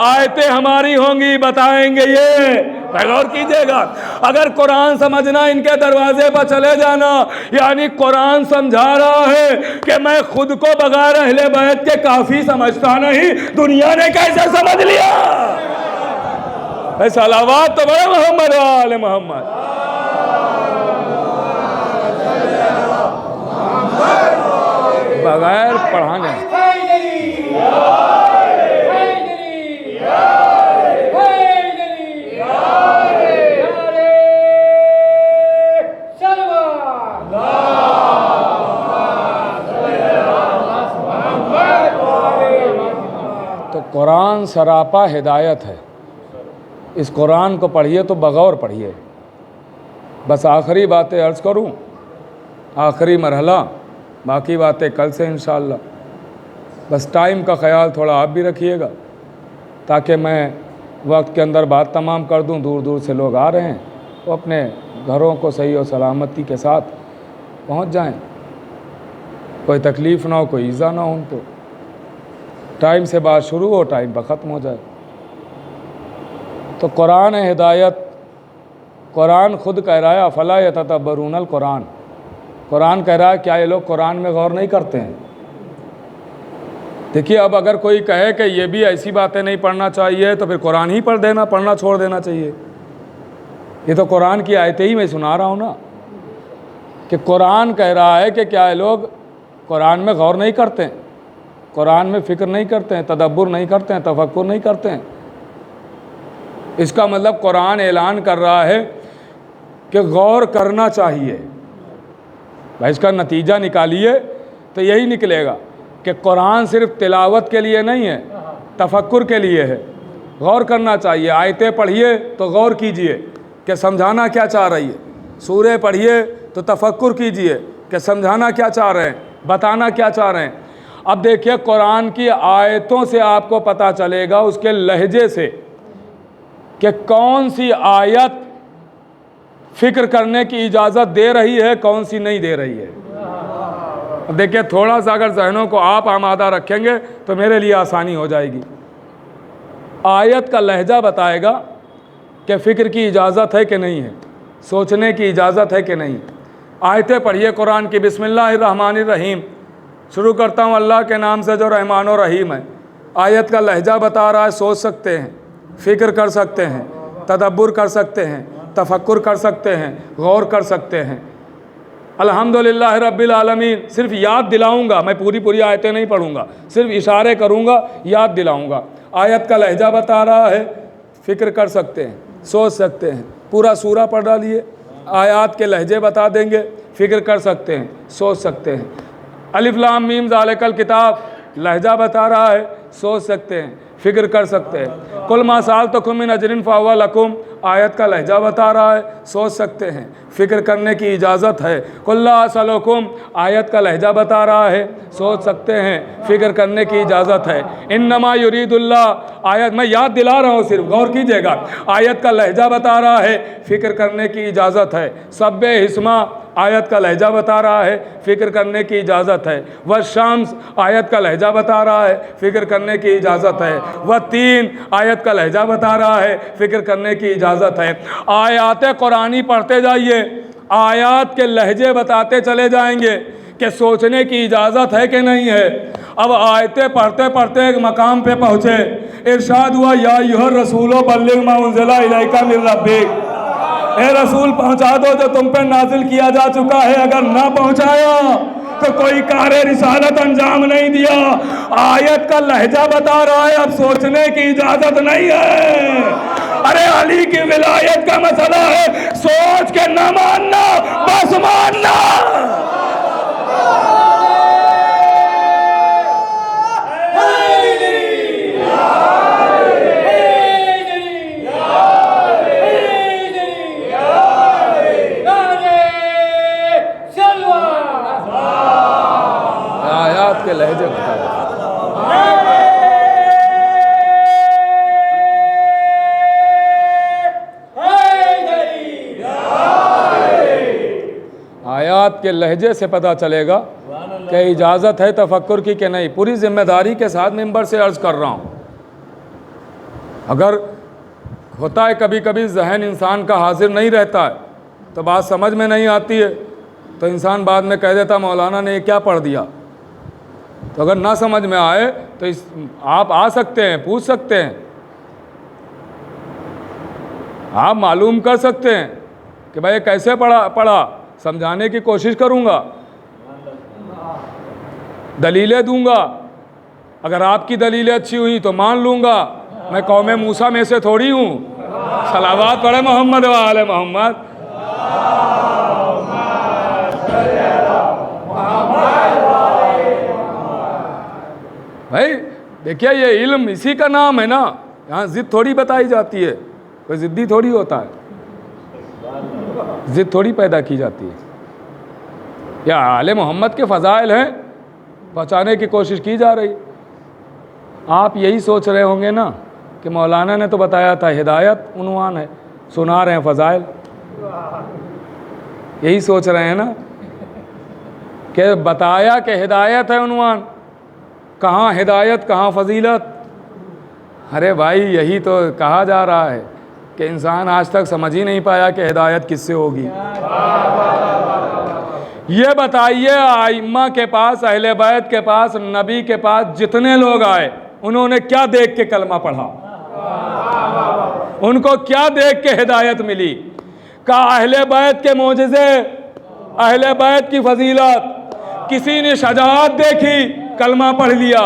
आयतें हमारी होंगी, बताएंगे ये। गौर कीजिएगा, अगर कुरान समझना इनके दरवाजे पर चले जाना, यानी कुरान समझा रहा है कि मैं खुद को बगैर अहले बैत के काफी समझता नहीं, दुनिया ने कैसे समझ लिया। सलावत तो बड़े मोहम्मद वाले मोहम्मद। बगैर पढ़ाने कुरान सरापा हिदायत है। इस कुरान को पढ़िए तो बगौर पढ़िए। बस आखिरी बातें अर्ज़ करूं, आखिरी मरहला, बाकी बातें कल से इंशाअल्लाह। बस टाइम का ख्याल थोड़ा आप भी रखिएगा ताकि मैं वक्त के अंदर बात तमाम कर दूं। दूर दूर से लोग आ रहे हैं, वो अपने घरों को सही और सलामती के साथ पहुंच जाएं, कोई तकलीफ़ ना हो, कोई ईज़ा ना हो उनको। टाइम से बात शुरू हो, टाइम पर ख़त्म हो जाए। तो कुरान है हिदायत। कुरान खुद कह रहा है अफला यतदब्बरूनल कुरान। कुरान कह रहा है क्या ये लोग कुरान में गौर नहीं करते हैं? देखिए, अब अगर कोई कहे कि ये भी ऐसी बातें नहीं पढ़ना चाहिए तो फिर कुरान ही पढ़ देना, पढ़ना छोड़ देना चाहिए। ये तो कुरान की आयतें ही मैं सुना रहा हूँ ना, कि कुरान कह रहा है कि क्या ये लोग कुरान में गौर नहीं करते हैं, कुरान में फ़िक्र नहीं करते हैं, तदब्बुर नहीं करते हैं, तफक्कुर नहीं करते हैं। इसका मतलब कुरान ऐलान कर रहा है कि गौर करना चाहिए। भाई इसका नतीजा निकालिए तो यही निकलेगा कि कुरान सिर्फ तिलावत के लिए नहीं है, तफक्कुर के लिए है। गौर करना चाहिए। आयतें पढ़िए तो गौर कीजिए कि समझाना क्या चाह रही है। सूरह पढ़िए तो तफक्कुर कीजिए कि समझाना क्या चाह रहे हैं, बताना क्या चाह रहे हैं। अब देखिए, कुरान की आयतों से आपको पता चलेगा, उसके लहजे से, कि कौन सी आयत फ़िक्र करने की इजाज़त दे रही है, कौन सी नहीं दे रही है। अब देखिए, थोड़ा सा अगर जहनों को आप आमादा रखेंगे तो मेरे लिए आसानी हो जाएगी। आयत का लहजा बताएगा कि फ़िक्र की इजाज़त है कि नहीं है, सोचने की इजाज़त है कि नहीं। आयतें पढ़िए कुरान की। बिस्मिल्लाहिर्रहमानिर्रहीम, शुरू करता हूँ अल्लाह के नाम से जो रहमान और रहीम है। आयत का लहजा बता रहा है, सोच सकते हैं, फ़िक्र कर सकते हैं, तदब्बुर कर सकते हैं, तफक्कुर कर सकते हैं, गौर कर सकते हैं। अल्हम्दुलिल्लाह रब्बिल आलमीन सिर्फ याद दिलाऊंगा, मैं पूरी आयतें नहीं पढ़ूंगा, सिर्फ इशारे करूंगा, याद दिलाऊंगा। आयत का लहजा बता रहा है, फ़िक्र कर सकते हैं, सोच सकते हैं। पूरा सूरा पढ़ डालिए, आयात के लहजे बता देंगे, फ़िक्र कर सकते हैं, सोच सकते हैं। अलिफ लाम मीम ज़ालिकल किताब, लहजा बता रहा है, सोच सकते हैं, फ़िक्र कर सकते हैं। कुल मा साअलतुकुम मिन अजरिन फहुवा लकुम, आयत का लहजा बता रहा है, सोच सकते हैं, फ़िक्र करने की इजाज़त है। कुल ला असअलुकुम, आयत का लहजा बता रहा है, सोच सकते हैं, फ़िक्र करने की इजाज़त है। इन्नमा युरीदुल्लाह, आयत मैं याद दिला रहा हूँ, सिर्फ गौर कीजिएगा। आयत का लहजा बता रहा है, फ़िक्र करने की इजाज़त है। सब्बे हिस्मा, आयत का लहजा बता रहा है, फ़िक्र करने की इजाज़त है। वह शम्स, आयत का लहजा बता रहा है, फ़िक्र करने की इजाज़त है। वह तीन, आयत का लहजा बता रहा है, फ़िक्र करने की इजाज़त है। आयात कुरानी पढ़ते जाइए, आयात के लहजे बताते चले जाएंगे कि सोचने की इजाज़त है कि नहीं है। अब आयतें पढ़ते पढ़ते एक मकाम पे पहुँचे, इरशाद हुआ या अय्युहर रसूलो बल्लिग मा उन्ज़िला इलैका मिन रब्बिक, ए रसूल पहुंचा दो जो तुम पे नाजिल किया जा चुका है। अगर ना पहुंचाया तो कोई कार्य रिसालत अंजाम नहीं दिया। आयत का लहजा बता रहा है, अब सोचने की इजाजत नहीं है। अरे अली की विलायत का मसला है, सोच के न मानना, बस मानना। के लहजे बता दो। आयात के लहजे से पता चलेगा कि इजाज़त है तफक्कुर की कि नहीं। पूरी जिम्मेदारी के साथ मिंबर से अर्ज़ कर रहा हूँ। अगर होता है कभी कभी जहन इंसान का हाजिर नहीं रहता है तो बात समझ में नहीं आती है, तो इंसान बाद में कह देता मौलाना ने क्या पढ़ दिया। तो अगर ना समझ में आए तो आप आ सकते हैं, पूछ सकते हैं, आप मालूम कर सकते हैं कि भाई कैसे पढ़ा, समझाने की कोशिश करूँगा, दलीलें दूंगा। अगर आपकी दलीलें अच्छी हुई तो मान लूँगा। मैं कौमे मूसा में से थोड़ी हूँ। सलावत पढ़े मोहम्मद व आले मोहम्मद। भाई देखिए ये इल्म इसी का नाम है ना, यहाँ जिद थोड़ी बताई जाती है, कोई जिद्दी थोड़ी होता है, जिद थोड़ी पैदा की जाती है। या आले मोहम्मद के फ़ज़ाइल हैं, पहुँचाने की कोशिश की जा रही। आप यही सोच रहे होंगे ना कि मौलाना ने तो बताया था हिदायत उन्वान है, सुना रहे हैं फ़ज़ाइल। यही सोच रहे हैं ना कि बताया कि हिदायत है उन्वान, कहाँ हिदायत कहाँ फ़जीलत। अरे भाई यही तो कहा जा रहा है कि इंसान आज तक समझ ही नहीं पाया कि हिदायत किससे होगी। ये बताइए आइम्मा के पास, अहले बैत के पास, नबी के पास जितने लोग आए उन्होंने क्या देख के कलमा पढ़ा, उनको क्या देख के हिदायत मिली? का अहले बैत के मोजज़े, अहले बैत की फजीलत। किसी ने शजाअत देखी कलमा पढ़ लिया,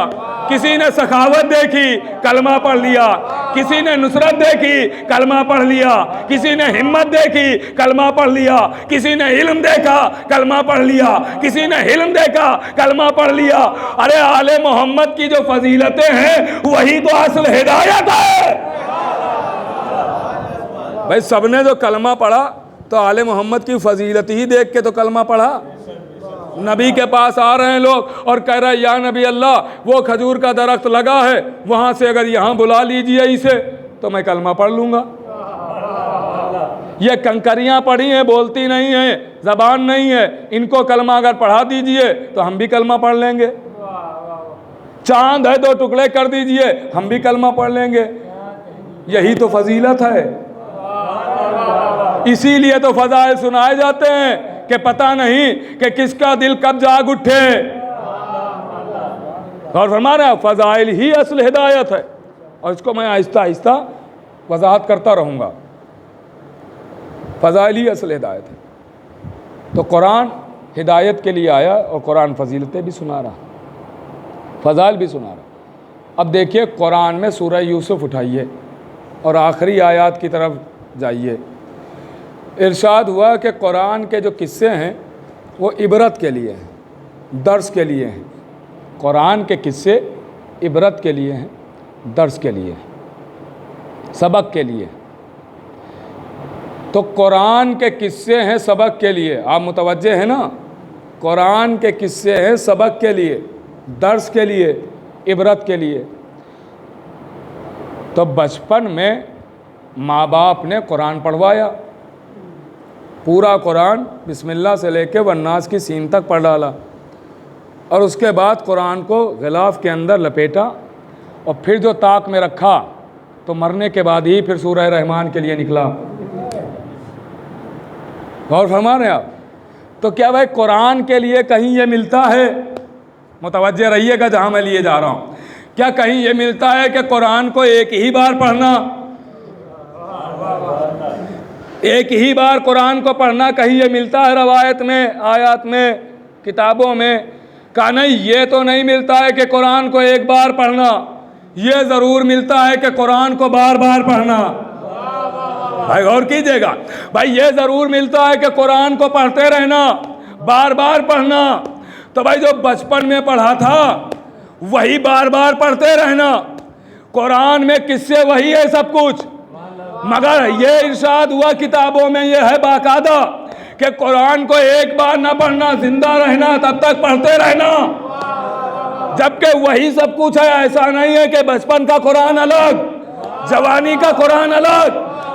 किसी ने सखावत देखी कलमा पढ़ लिया, किसी ने नुसरत देखी कलमा पढ़ लिया, किसी ने हिम्मत देखी कलमा पढ़ लिया, किसी ने इल्म देखा कलमा पढ़ लिया, किसी ने हिल्म देखा कलमा पढ़ लिया। अरे आले मोहम्मद की जो फजीलतें हैं वही तो असल हिदायत है भाई। सबने जो कलमा पढ़ा तो आले मोहम्मद की फजीलत ही देख के तो कलमा पढ़ा। नबी के पास आ रहे हैं लोग और कह रहे हैं या नबी अल्लाह, वो खजूर का दरख्त लगा है, वहाँ से अगर यहाँ बुला लीजिए इसे तो मैं कलमा पढ़ लूँगा। ये कंकरियाँ पढ़ी हैं, बोलती नहीं हैं, ज़बान नहीं है, इनको कलमा अगर पढ़ा दीजिए तो हम भी कलमा पढ़ लेंगे। चांद है 2 टुकड़े कर दीजिए हम भी कलमा पढ़ लेंगे। यही तो फजीलत है। इसीलिए तो फ़ज़ाइल सुनाए जाते हैं कि पता नहीं कि किसका दिल कब जाग उठे। और फरमा रहे फ़ज़ाइल ही असल हिदायत है। और इसको मैं आहिस्ता आहिस्ता वजाहत करता रहूँगा। फ़ज़ाइल ही असल हिदायत है। तो कुरान हिदायत के लिए आया और कुरान फजीलतें भी सुना रहा, फ़ज़ाइल भी सुना रहा। अब देखिए कुरान में सूरह यूसुफ उठाइए और आखिरी आयत की तरफ जाइए। इरशाद हुआ कि कुरान के जो किस्से हैं वो इबरत के लिए हैं, दर्स के लिए हैं। कुरान के किस्से इबरत के लिए हैं, दर्स के लिए, सबक के लिए। तो कुरान के किस्से हैं सबक के लिए, आप मुतवज्जे हैं ना। कुरान के किस्से हैं सबक के लिए, दर्स के लिए, इबरत के लिए। तो बचपन में माँ बाप ने कुरान पढ़वाया, पूरा कुरान बिस्मिल्लाह से लेके वन्नास की सीन तक पढ़ डाला और उसके बाद कुरान को गिलाफ के अंदर लपेटा और फिर जो ताक में रखा तो मरने के बाद ही फिर सूरह रहमान के लिए निकला। गौर फरमा रहे हैं आप। तो क्या भाई कुरान के लिए कहीं ये मिलता है, मुतवज्जे रहिएगा जहाँ मैं लिए जा रहा हूँ, क्या कहीं ये मिलता है कि कुरान को एक ही बार पढ़ना, एक ही बार कुरान को पढ़ना कहीं ये मिलता है रवायत में, आयत में, किताबों में? कहा नहीं, ये तो नहीं मिलता है कि कुरान को एक बार पढ़ना, ये ज़रूर मिलता है कि कुरान को बार बार पढ़ना। भाई गौर कीजिएगा, भाई ये ज़रूर मिलता है कि कुरान को पढ़ते रहना, बार बार पढ़ना। तो भाई जो बचपन में पढ़ा था वही बार बार पढ़ते रहना। कुरान में किस्से वही है सब कुछ, मगर ये इरशाद हुआ किताबों में, ये है बाकायदा कि कुरान को एक बार ना पढ़ना, जिंदा रहना तब तक पढ़ते रहना। जबकि वही सब कुछ है, ऐसा नहीं है कि बचपन का कुरान अलग, जवानी का कुरान अलग,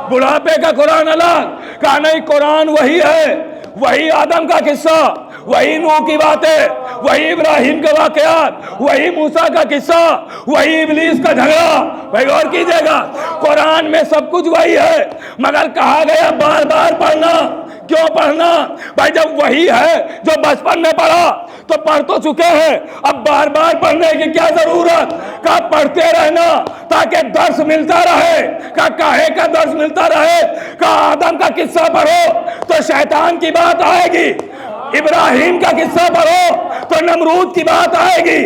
बुढ़ापे का कुरान अलग। कहा नहीं, कुरान वही है, वही आदम का किस्सा, वही नूह की बातें, वही इब्राहिम के वाकयात, वही मूसा का किस्सा, वही इब्लीस का झगड़ा। भाई गौर कीजिएगा, कुरान में सब कुछ वही है, मगर कहा गया बार बार पढ़ना। क्यों पढ़ना? भाई जब वही है जो बचपन में पढ़ा तो पढ़ तो चुके हैं, अब बार बार पढ़ने की क्या जरूरत? का पढ़ते रहना ताकि दर्स मिलता रहे। का काहे का दर्स मिलता रहे? का आदम का किस्सा पढ़ो तो शैतान की बात आएगी, इब्राहिम का किस्सा पढ़ो तो नमरूद की बात आएगी,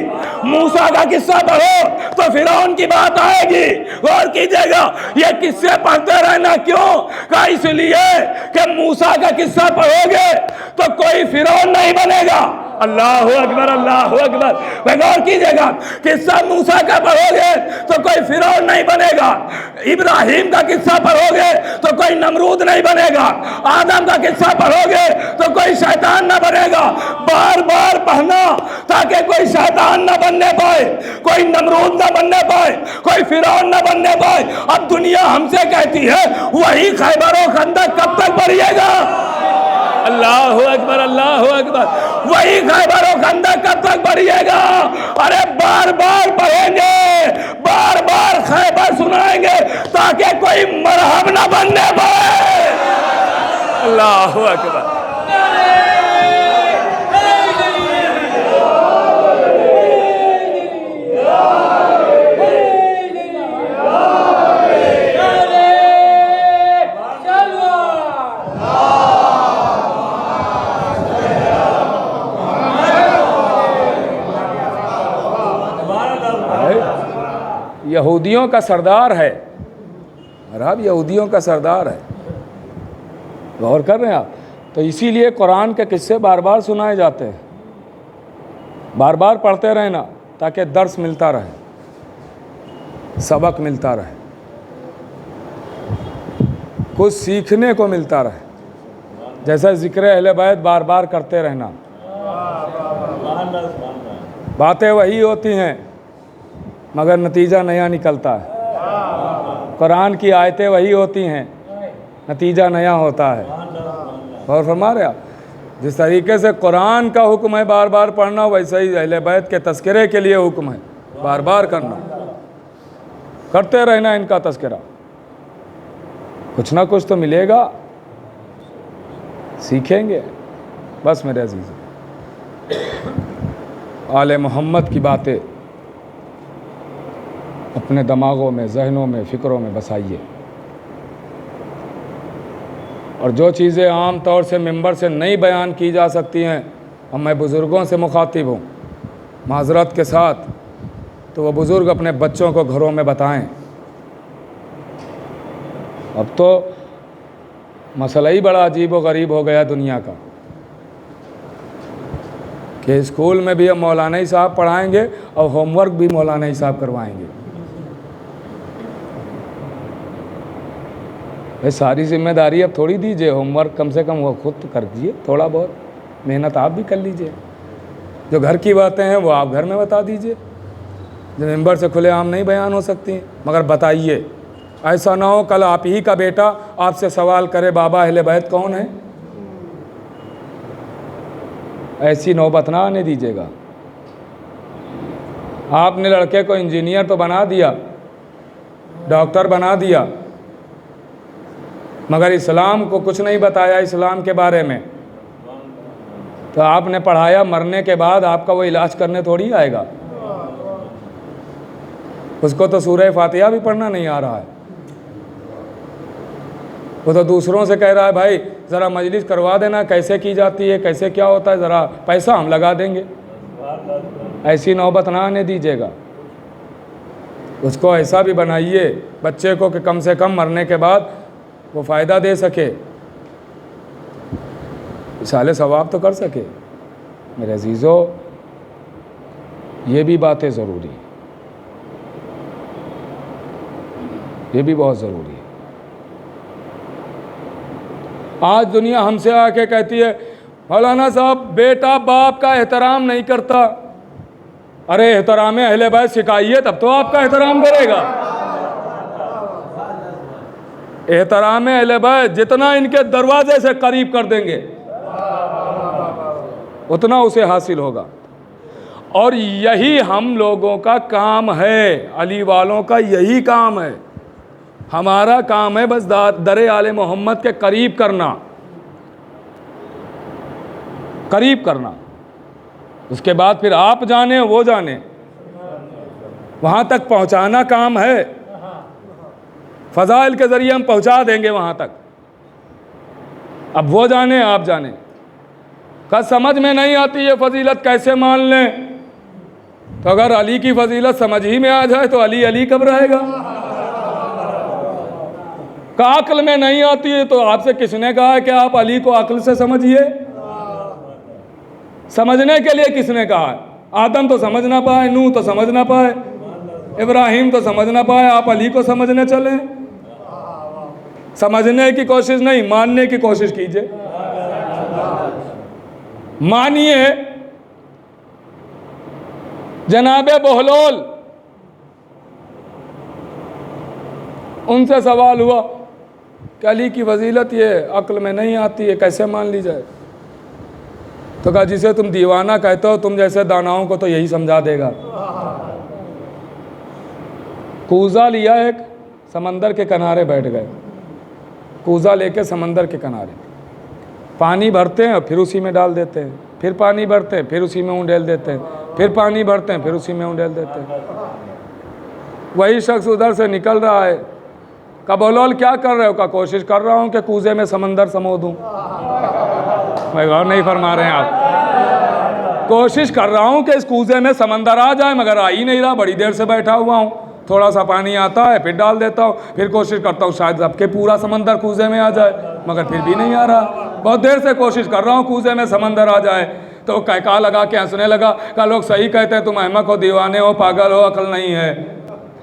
मूसा का किस्सा पढ़ो तो फिरौन की बात आएगी। गौर कीजिएगा, ये किस्से पढ़ते रहना क्यों? का इसलिए कि मूसा का किस्सा पढ़ोगे तो कोई फिरौन नहीं बनेगा, अल्लाह अकबर, अल्लाह अकबर। वह गौर कीजिएगा, किस्सा मूसा का पढ़ोगे तो कोई फिरौन नहीं बनेगा, इब्राहिम का किस्सा पढ़ोगे तो कोई नमरूद नहीं बनेगा, आदम का किस्सा पढ़ोगे तो कोई शैतान ना बनेगा। बार बार पढ़ना ताकि कोई शैतान ना बनने पाए, कोई नमरूद ना बनने पाए, कोई फिरौन ना बनने पाए। अब दुनिया हमसे कहती है वही खैबर और खंदक कब तक बढ़िएगा? अल्लाह अकबर, अल्लाह अकबर। वही खैबर और खंदक कब तक बढ़िएगा? अरे बार बार पढ़ेंगे, बार बार खैबर सुनाएंगे ताकि कोई मरहम ना बनने पाए। अल्लाह अकबर। यहूदियों का सरदार है, अरब यहूदियों का सरदार है। गौर कर रहे हैं आप? तो इसीलिए कुरान के किस्से बार बार सुनाए जाते हैं, बार बार पढ़ते रहना ताकि दर्स मिलता रहे, सबक मिलता रहे, कुछ सीखने को मिलता रहे। जैसा जिक्र अहले बैत बार बार करते रहना, बातें वही होती हैं मगर नतीजा नया निकलता है। कुरान की आयतें वही होती हैं, नतीजा नया होता है। और फरमा रहे आप, जिस तरीके से कुरान का हुक्म है बार बार पढ़ना, वैसे ही अहले बैत के तस्करे के लिए हुक्म है बार बार करना, करते रहना इनका तस्करा। कुछ ना कुछ तो मिलेगा, सीखेंगे। बस मेरे अजीज़, आले मोहम्मद की बातें अपने दिमागों में, जहनों में, फ़िक्रों में बसाइए। और जो चीज़ें आम तौर से मिंबर से नहीं बयान की जा सकती हैं, अब मैं बुज़ुर्गों से मुखातिब हूँ माज़रत के साथ, तो वो बुज़ुर्ग अपने बच्चों को घरों में बताएं। अब तो मसला ही बड़ा अजीब व गरीब हो गया दुनिया का कि स्कूल में भी अब मौलाना ही साहब पढ़ाएंगे और होमवर्क भी मौलाना ही साहब करवाएंगे। भाई सारी जिम्मेदारी अब थोड़ी दीजिए, होमवर्क कम से कम वो खुद कर दीजिए, थोड़ा बहुत मेहनत आप भी कर लीजिए। जो घर की बातें हैं वो आप घर में बता दीजिए, जो मिंबर से खुलेआम नहीं बयान हो सकती, मगर बताइए। ऐसा ना हो कल आप ही का बेटा आपसे सवाल करे बाबा अहले बैत कौन है। ऐसी नौबत ना आने दीजिएगा। आपने लड़के को इंजीनियर तो बना दिया, डॉक्टर बना दिया, मगर इस्लाम को कुछ नहीं बताया इस्लाम के बारे में। तो आपने पढ़ाया, मरने के बाद आपका वो इलाज करने थोड़ी आएगा। उसको तो सूरह फातिहा भी पढ़ना नहीं आ रहा है। वो तो दूसरों से कह रहा है भाई ज़रा मजलिस करवा देना, कैसे की जाती है, कैसे क्या होता है, ज़रा पैसा हम लगा देंगे। ऐसी नौबत ना आने दीजिएगा। उसको ऐसा भी बनाइए बच्चे को कि कम से कम मरने के बाद वो फ़ायदा दे सके, इसाले सवाब तो कर सके। मेरे अजीज़ों, ये भी बातें ज़रूरी हैं, ये भी बहुत ज़रूरी है। आज दुनिया हमसे आके कहती है मौलाना साहब बेटा बाप का एहतराम नहीं करता। अरे एहतराम अहले बैत सिखाइए तब तो आपका एहतराम करेगा। एहतराम अहले बैत जितना इनके दरवाजे से करीब कर देंगे उतना उसे हासिल होगा। और यही हम लोगों का काम है, अली वालों का यही काम है। हमारा काम है बस दरे आले मोहम्मद के करीब करना, करीब करना। उसके बाद फिर आप जाने वो जाने, वहाँ तक पहुँचाना काम है। फ़ज़ाइल के ज़रिए हम पहुँचा देंगे वहाँ तक। अब वो जाने आप जाने। का समझ में नहीं आती ये फजीलत कैसे मान लें? तो अगर अली की फजीलत समझ ही में आ जाए तो अली अली कब रहेगा? का अक्ल में नहीं आती है तो आपसे किसने कहा है कि आप अली को अक्ल से समझिए? समझने के लिए किसने कहा है? आदम तो समझ ना पाए, नूह तो समझ ना पाए, इब्राहिम तो समझ ना पाए, आप अली को समझने चले? समझने की कोशिश नहीं, मानने की कोशिश कीजिए। मानिए जनाबे बहलोल, उनसे सवाल हुआ कि अली की फजीलत ये अक्ल में नहीं आती है, कैसे मान ली जाए? तो कहा जिसे तुम दीवाना कहते हो, तुम जैसे दानाओं को तो यही समझा देगा। कूजा लिया, एक समंदर के किनारे बैठ गए। कूजा लेके समंदर के किनारे पानी भरते हैं, फिर उसी में डाल देते हैं, फिर पानी भरते हैं, फिर उसी में उंडेल देते हैं, फिर पानी भरते हैं, फिर उसी में उंडेल देते हैं। वही शख्स उधर से निकल रहा है। का बहलोल क्या कर रहे हो? का कोशिश कर रहा हूँ कि कूजे में समंदर समो दूँ। मैं गौर नहीं फरमा रहे हैं आप? कोशिश कर रहा हूँ कि इस कूजे में समंदर आ जाए, मगर आ ही नहीं रहा। बड़ी देर से बैठा हुआ हूँ, थोड़ा सा पानी आता है, फिर डाल देता हूँ, फिर कोशिश करता हूँ शायद सबके पूरा समंदर कूजे में आ जाए, मगर फिर भी नहीं आ रहा। बहुत देर से कोशिश कर रहा हूँ कूजे में समंदर आ जाए। तो कहका लगा के हंसने लगा। का लोग सही कहते हैं, तुम अहमक हो, दीवाने हो, पागल हो, अकल नहीं है।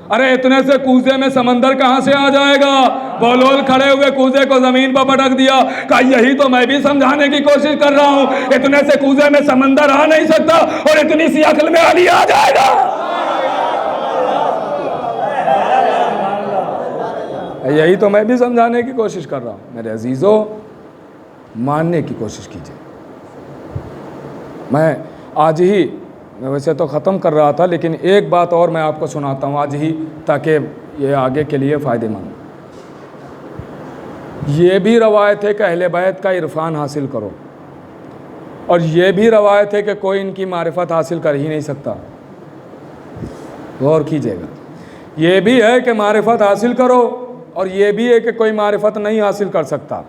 अरे इतने से कूजे में समंदर कहाँ से आ जाएगा? बहलोल खड़े हुए कूजे को जमीन पर पटक दिया। कहा यही तो मैं भी समझाने की कोशिश कर रहा हूँ, इतने से कूजे में समंदर आ नहीं सकता और इतनी सी अकल में अली आ जाएगा। यही तो मैं भी समझाने की कोशिश कर रहा हूँ। मेरे अजीजों, मानने की कोशिश कीजिए। मैं आज ही, मैं वैसे तो ख़त्म कर रहा था, लेकिन एक बात और मैं आपको सुनाता हूँ आज ही, ताकि ये आगे के लिए फ़ायदेमंद। ये भी रवायत है कि अहले बैत का इरफान हासिल करो, और ये भी रवायत है कि कोई इनकी मारिफत हासिल कर ही नहीं सकता। गौर कीजिएगा, ये भी है कि मारिफत हासिल करो, और ये भी है कि कोई मारिफत नहीं हासिल कर सकता।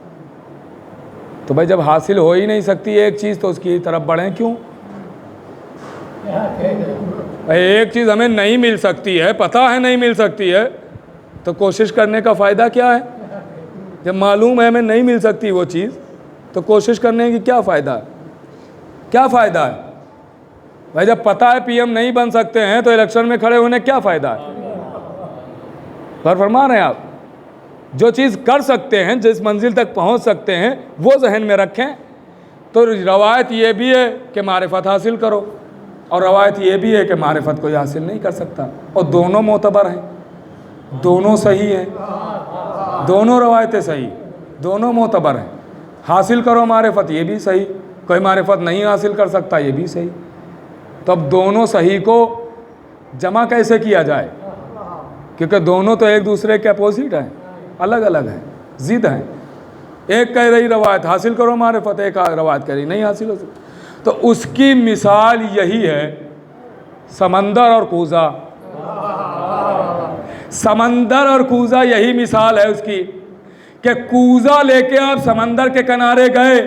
तो भाई जब हासिल हो ही नहीं सकती एक चीज़, तो उसकी तरफ बढ़ें क्यों? भाई एक चीज़ हमें नहीं मिल सकती है, पता है नहीं मिल सकती है, तो कोशिश करने का फ़ायदा क्या है? जब मालूम है हमें नहीं मिल सकती वो चीज़, तो कोशिश करने की क्या फ़ायदा है? क्या फ़ायदा है? भाई जब पता है पीएम नहीं बन सकते हैं, तो इलेक्शन में खड़े होने क्या फ़ायदा है? पर फरमा रहे हैं आप, जो चीज़ कर सकते हैं, जिस मंजिल तक पहुंच सकते हैं, वो जहन में रखें। तो रवायत ये भी है कि मारिफत हासिल करो, और रवायत ये भी है कि मारिफत कोई हासिल नहीं कर सकता, और दोनों मोतबर हैं, दोनों सही हैं, दोनों रवायतें सही, दोनों मोतबर हैं। हासिल करो मारिफत, ये भी सही, कोई मारिफत नहीं हासिल कर सकता, ये भी सही। तो अब दोनों सही को जमा कैसे किया जाए? क्योंकि दोनों तो एक दूसरे के अपोजिट हैं, अलग अलग हैं, ज़िद हैं। एक कह रही रवायत हासिल करो मारिफत, एक रवायत कह रही नहीं हासिल हो सकती। तो उसकी मिसाल यही है, समंदर और कूज़ा। समंदर और कूज़ा यही मिसाल है उसकी, कि कूज़ा लेके आप समंदर के किनारे गए,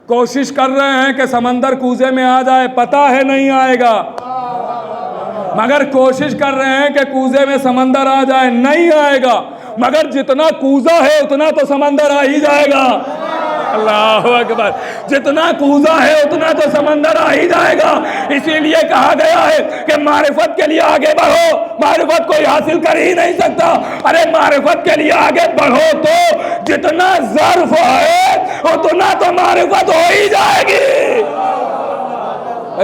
कोशिश कर रहे हैं कि समंदर कूज़े में आ जाए, पता है नहीं आएगा, मगर कोशिश कर रहे हैं कि कूज़े में समंदर आ जाए, नहीं आएगा, मगर जितना कूज़ा है उतना तो समंदर आ ही जाएगा। अल्लाह अकबर, जितना कूज़ा है उतना तो समंदर आ ही जाएगा। इसीलिए कहा गया है कि मारिफत के लिए आगे बढ़ो, मारिफत कोई हासिल कर ही नहीं सकता। अरे मारिफत के लिए आगे बढ़ो तो जितना ज़र्फ है उतना तो मारिफत हो ही जाएगी।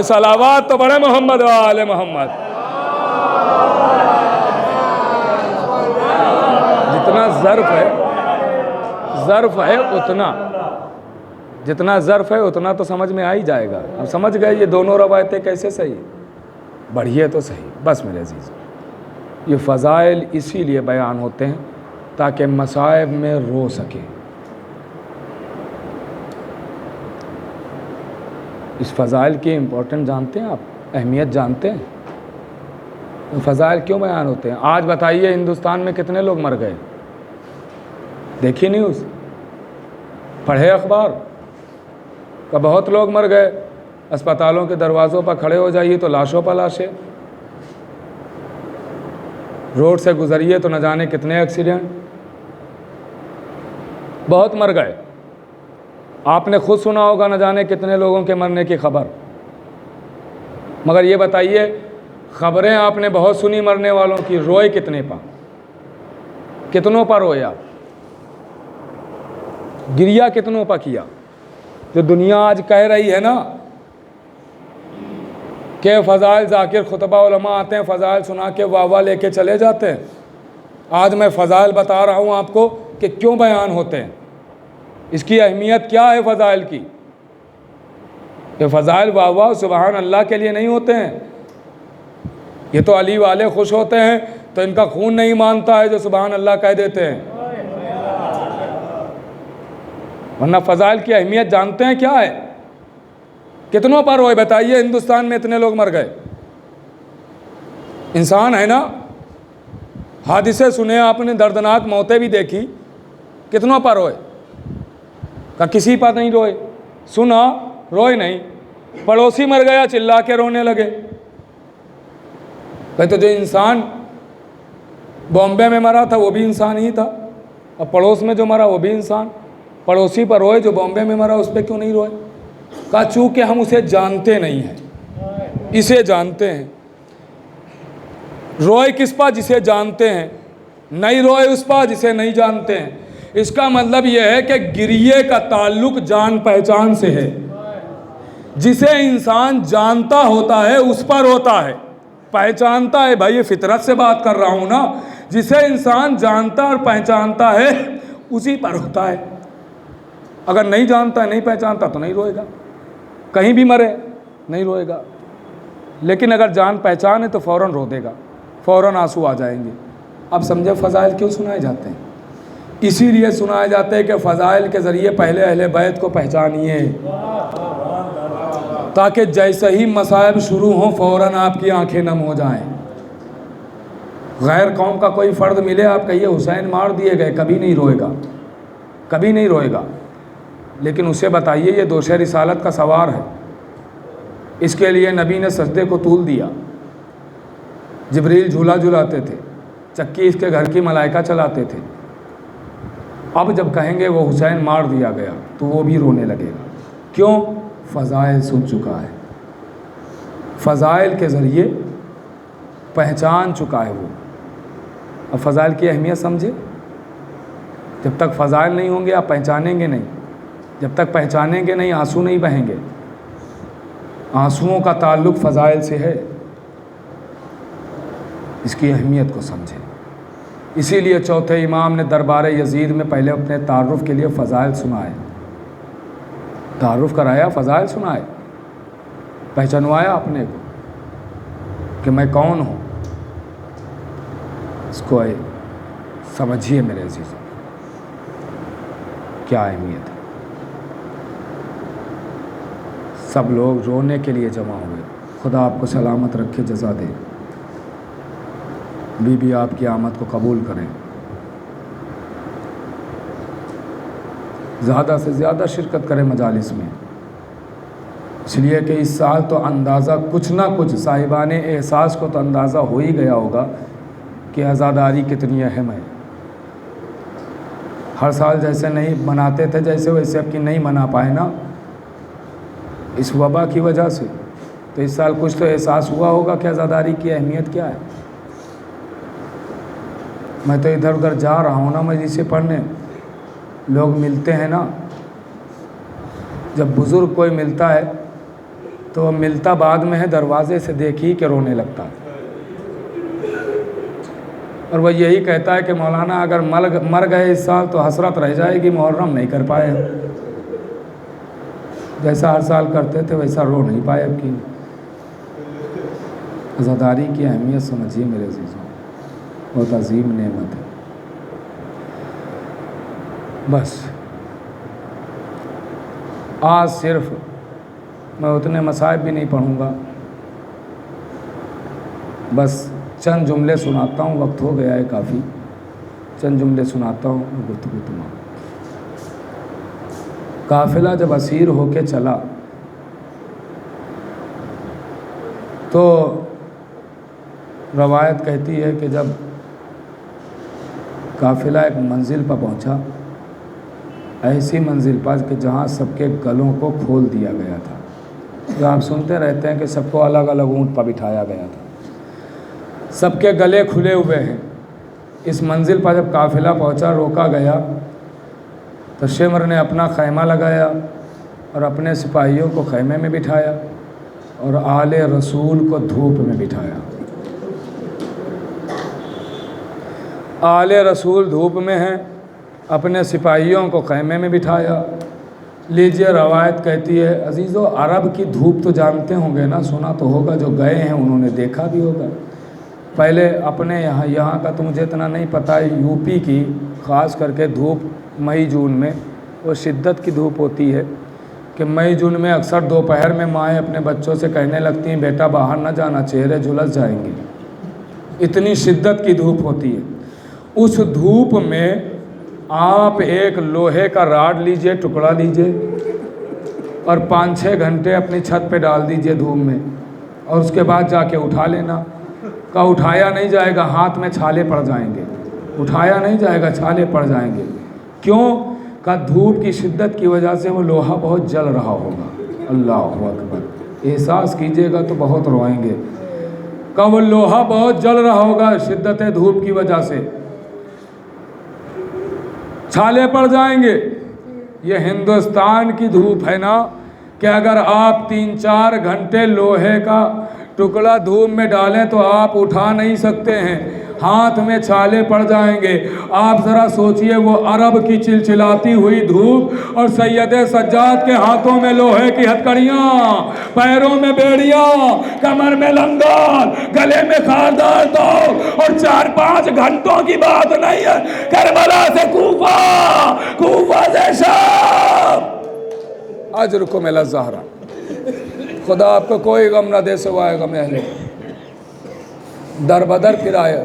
सलावत तो बड़े मोहम्मद व आले मोहम्मद। जितना ज़र्फ है उतना, जितना ज़र्फ है उतना तो समझ में आ ही जाएगा। हम समझ गए ये दोनों रवायतें कैसे सही, बढ़िए तो सही। बस मेरे अजीज़, ये फ़ज़ाइल इसीलिए बयान होते हैं ताकि मसाइब में रो सके। इस फ़ज़ाइल की इम्पोर्टेंट जानते हैं आप, अहमियत जानते हैं? फ़ज़ाइल क्यों बयान होते हैं? आज बताइए हिंदुस्तान में कितने लोग मर गए? देखिए न्यूज़, पढ़े अखबार का, बहुत लोग मर गए। अस्पतालों के दरवाज़ों पर खड़े हो जाइए तो लाशों पर लाशें, रोड से गुजरिए तो न जाने कितने एक्सीडेंट, बहुत मर गए। आपने खुद सुना होगा न जाने कितने लोगों के मरने की खबर। मगर ये बताइए, खबरें आपने बहुत सुनी मरने वालों की, रोए कितने पर, कितनों पर रोए आप, गिरिया कितनों पर किया। जो दुनिया आज कह रही है ना कि फ़ज़ाइल ज़ाकिर खुतबा उलमा आते हैं, फ़ज़ाइल सुना के वाह वाह लेके चले जाते हैं, आज मैं फ़ज़ाइल बता रहा हूँ आपको कि क्यों बयान होते हैं, इसकी अहमियत क्या है फ़ज़ाइल की। ये फ़ज़ाइल वाह वाह सुबहान अल्लाह के लिए नहीं होते हैं, ये तो अली वाले खुश होते हैं तो इनका खून नहीं मानता है जो सुबहान अल्लाह कह देते हैं, वरना फ़ज़ाइल की अहमियत जानते हैं क्या है। कितनों पर रोए बताइए, हिंदुस्तान में इतने लोग मर गए, इंसान है ना, हादिसे सुने आपने, दर्दनाक मौतें भी देखी, कितनों पर रोए, का किसी पर नहीं रोए, सुना रोए नहीं, पड़ोसी मर गया चिल्ला के रोने लगे। भाई तो जो इंसान बॉम्बे में मरा था वो भी इंसान ही था, और पड़ोस में जो मरा वो भी इंसान, पड़ोसी पर रोए, जो बॉम्बे में मरा उस पर क्यों नहीं रोए। कहा चूँकि हम उसे जानते नहीं हैं, इसे जानते हैं। रोए किस पर, जिसे जानते हैं, नहीं रोए उस पर जिसे नहीं जानते हैं। इसका मतलब यह है कि गिरिए का ताल्लुक जान पहचान से है, जिसे इंसान जानता होता है उस पर होता है, पहचानता है। भाई ये फितरत से बात कर रहा हूँ ना, जिसे इंसान जानता और पहचानता है उसी पर होता है। अगर नहीं जानता है, नहीं पहचानता तो नहीं रोएगा, कहीं भी मरे नहीं रोएगा। लेकिन अगर जान पहचान है तो फ़ौरन रो देगा, फ़ौरन आंसू आ जाएंगे। अब समझे फ़ज़ाइल क्यों सुनाए जाते हैं, इसीलिए सुनाए जाते हैं कि फ़ज़ाइल के ज़रिए पहले अहले बैत को पहचानिए, ताकि जैसे ही मसाइब शुरू हों फ़ौरन आपकी आंखें नम हो जाएं। गैर कौम का कोई फ़र्द मिले, आप कहिए हुसैन मार दिए गए, कभी नहीं रोएगा, कभी नहीं रोएगा। लेकिन उसे बताइए ये दोषे रिसालत का सवार है, इसके लिए नबी ने सजदे को तूल दिया, जिब्रील झूला झुलाते थे, चक्की इसके घर की मलाइका चलाते थे। अब जब कहेंगे वो हुसैन मार दिया गया तो वो भी रोने लगेगा। क्यों? फ़ज़ाइल सुन चुका है, फ़ज़ाइल के ज़रिए पहचान चुका है वो। अब फ़ज़ाइल की अहमियत समझे। जब तक फ़ज़ाइल नहीं होंगे आप पहचानेंगे नहीं, जब तक पहचानेंगे नहीं आंसू नहीं बहेंगे। आंसुओं का ताल्लुक़ फ़ज़ाइल से है, इसकी अहमियत को समझें। इसीलिए चौथे इमाम ने दरबार यजीद में पहले अपने तारुफ़ के लिए फ़ज़ाइल सुनाए, तारुफ़ कराया, फ़ज़ाइल सुनाए, पहचानवाया अपने को कि मैं कौन हूँ। इसको समझिए मेरे अज़ीज़ों, क्या अहमियत है। सब लोग रोने के लिए जमा हुए। खुदा आपको सलामत रखे, जज़ा दे, बीबी आपकी आमद को कबूल करें। ज़्यादा से ज़्यादा शिरकत करें मजालिस में, इसलिए कि इस साल तो अंदाज़ा कुछ ना कुछ साहिबाने एहसास को तो अंदाज़ा हो ही गया होगा कि आज़ादारी कितनी अहम है। हर साल जैसे नहीं मनाते थे जैसे वैसे अब की नहीं मना पाए ना, इस वबा की वजह से। तो इस साल कुछ तो एहसास हुआ होगा कि आज़ादारी की अहमियत क्या है। मैं तो इधर उधर जा रहा हूँ ना मजलिस पढ़ने, लोग मिलते हैं ना, जब बुज़ुर्ग कोई मिलता है तो मिलता बाद में है, दरवाज़े से देखी कि रोने लगता है। और वह यही कहता है कि मौलाना अगर मर गए इस साल तो हसरत रह जाएगी, मुहर्रम नहीं कर पाए, जैसा हर साल करते थे वैसा रो नहीं पाए अब की। आज़ादारी की अहमियत समझिए मेरे अज़ीज़ों, बहुत अजीम नेमत है। बस आज सिर्फ मैं उतने मसाइब भी नहीं पढ़ूँगा, बस चंद जुमले सुनाता हूँ, वक्त हो गया है काफ़ी, चंद जुमले सुनाता हूँ, गुफ्तगू तमाम। काफ़िला जब असीर होके चला तो रवायत कहती है कि जब काफ़िला एक मंजिल पर पहुंचा, ऐसी मंजिल पर कि जहां सबके गलों को खोल दिया गया था, जो आप सुनते रहते हैं कि सबको अलग अलग ऊँट पर बिठाया गया था, सबके गले खुले हुए हैं। इस मंजिल पर जब काफ़िला पहुंचा, रोका गया, तो शिमर ने अपना खैमा लगाया और अपने सिपाहियों को खैमे में बिठाया और आले रसूल को धूप में बिठाया। आले रसूल धूप में हैं, अपने सिपाहियों को खैमे में बिठाया। लीजिए, रवायत कहती है, अजीज़ों, अरब की धूप तो जानते होंगे ना, सुना तो होगा, जो गए हैं उन्होंने देखा भी होगा। पहले अपने यहाँ का तो मुझे इतना नहीं पता है, यूपी की ख़ास करके धूप मई जून में वो शिद्दत की धूप होती है कि मई जून में अक्सर दोपहर में माएँ अपने बच्चों से कहने लगती हैं, बेटा बाहर ना जाना, चेहरे झुलस जाएंगे। इतनी शिद्दत की धूप होती है। उस धूप में आप एक लोहे का राड लीजिए, टुकड़ा लीजिए और 5-6 घंटे अपनी छत पे डाल दीजिए धूप में, और उसके बाद जाके उठा लेना। का उठाया नहीं जाएगा, हाथ में छाले पड़ जाएंगे। उठाया नहीं जाएगा, छाले पड़ जाएंगे। क्यों? का धूप की शिद्दत की वजह से वो लोहा बहुत जल रहा होगा। अल्लाह अकबर, एहसास कीजिएगा तो बहुत रोएंगे। का वो लोहा बहुत जल रहा होगा शिद्दत धूप की वजह से, छाले पड़ जाएंगे। ये हिंदुस्तान की धूप है ना, कि अगर आप 3-4 घंटे लोहे का टुकड़ा धूप में डालें तो आप उठा नहीं सकते हैं, हाथ में छाले पड़ जाएंगे। आप ज़रा सोचिए, वो अरब की चिलचिलाती हुई धूप और सैयद सज्जाद के हाथों में लोहे की हथकड़ियाँ, पैरों में बेड़ियाँ, कमर में लंगर, गले में खारदार तोप, और 4-5 घंटों की बात नहीं है, करबला से कूफा, कूफा से शाम। अजरुकुम मिला ज़हरा, खुदा आपको कोई गम ना दे सिवाय गम अहले, दर बदर फिराए।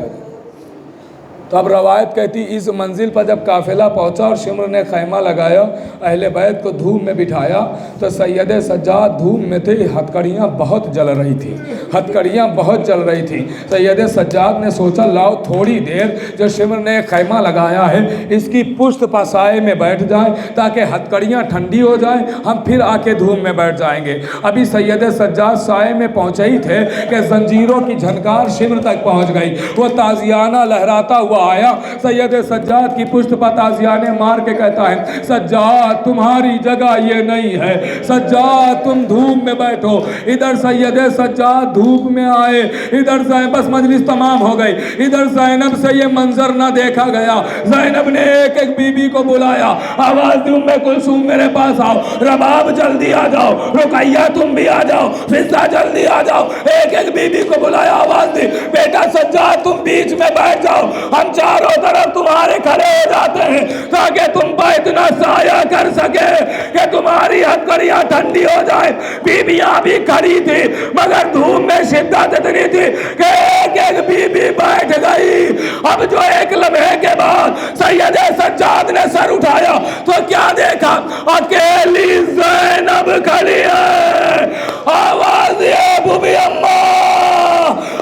तो अब रवायत कहती, इस मंजिल पर जब काफ़िला पहुंचा और शिमर ने खैमा लगाया, अहले बैत को धूप में बिठाया, तो सैयद सज्जाद धूप में थे, हथकड़ियाँ बहुत जल रही थी, हथकड़ियाँ बहुत जल रही थी। सैयद सज्जाद ने सोचा, लाओ थोड़ी देर जो शिमर ने खैमा लगाया है इसकी पुष्ट पर साए में बैठ जाए, ताकि हथकड़ियाँ ठंडी हो जाएं, हम फिर आके धूप में बैठ जाएंगे। अभी सैयद सज्जाद साए में पहुँचे ही थे कि जंजीरों की झनकार शिमर तक पहुँच गई। वो ताजियाना लहराता हुआ आया, सैयद सज्जाद की पुष्ट पर ताजियाने मार के कहता है, सज्जाद तुम्हारी जगह ये नहीं है, सज्जाद तुम धूप में बैठो। इधर सैयद सज्जाद धूप में आए, इधर से बस मजलिस तमाम हो गई, इधर ज़ैनब से ये मंजर ना देखा गया। ज़ैनब ने एक एक बीबी को बुलाया, आवाज दी, उम्मे कुलसूम मेरे पास आओ, रबाब जल्दी आ जाओ, रुकैया तुम भी आ जाओ, फिज़ा जल्दी आ जाओ। एक एक बीबी को बुलाया, आवाज दी, बेटा सज्जाद तुम बीच में बैठ जाओ, हम चारों तरफ तुम्हारे खड़े हो जाते हैं, ताकि तुम पर इतना साया कर सके कि तुम्हारी हथकड़ियां ठंडी हो जाए। बीबियां भी खड़ी थी, मगर धूप में शिद्दत इतनी थी कि एक एक बीबी बैठ गई। अब जो एक लम्हे के बाद सैयद सज्जाद ने सर उठाया तो क्या देखा, अकेली ज़ैनब खड़ी है। आवाज दिए, बुबी अम्मा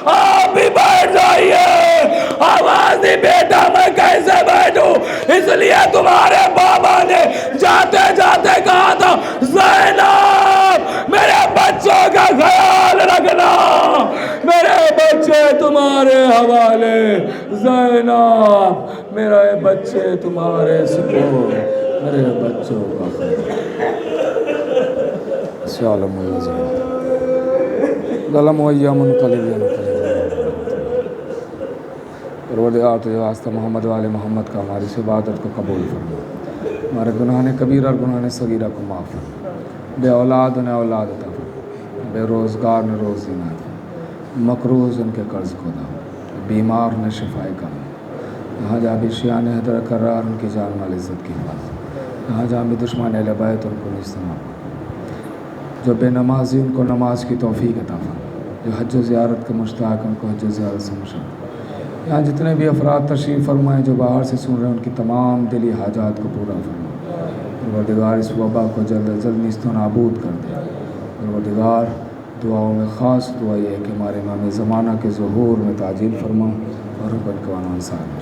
आप भी बैठ जाइए। आवाज दी, बेटा मैं कैसे बैठूं, इसलिए तुम्हारे बाबा ने जाते जाते कहा था, ज़ैनब मेरे बच्चों का ख्याल रखना, मेरे बच्चे तुम्हारे हवाले, ज़ैनब मेरे बच्चे तुम्हारे सुपुर्द, मेरे बच्चों का परवरदिगार तुझे वास्ता मोहम्मद वाले मोहम्मद का हमारी इस इबादत को कबूल फरमा, हमारे गुनाह कबीर और गुनाह सगीरा को माफ़ फरमा, बे औलाद ने औलाद अता फरमा, बेरोज़गार ने रोज़ी ना दे, मकरूज़ उनके कर्ज़ को दा, बीमार ने शिफाए का, यहाँ जहाँ भी शियान हैदर करार उनकी जान माल इज़्ज़त की हिफाज़त, यहाँ जहाँ भी दुश्मन अहले बैत उनको निस्तमा, जो बेनमाजी उनको नमाज की तौफ़ीक़ अता फरमा, जो हज ज़ियारत के मुश्ताक़ उनको हज ज़ियारत से मुशर्रफ। यहाँ जितने भी अफराद तशरीफ़ फरमाएँ जो बाहर से सुन रहे हैं उनकी तमाम दिली हाजात को पूरा फरमा। परवरदिगार इस वबा को जल्द अज जल्द निस्त नाबूद कर दे। परवरदिगार दुआओं में ख़ास दुआ ये है कि हमारे इमाम ज़माना के ज़ुहूर में ताजील फरमा और हुक्म के अंसार में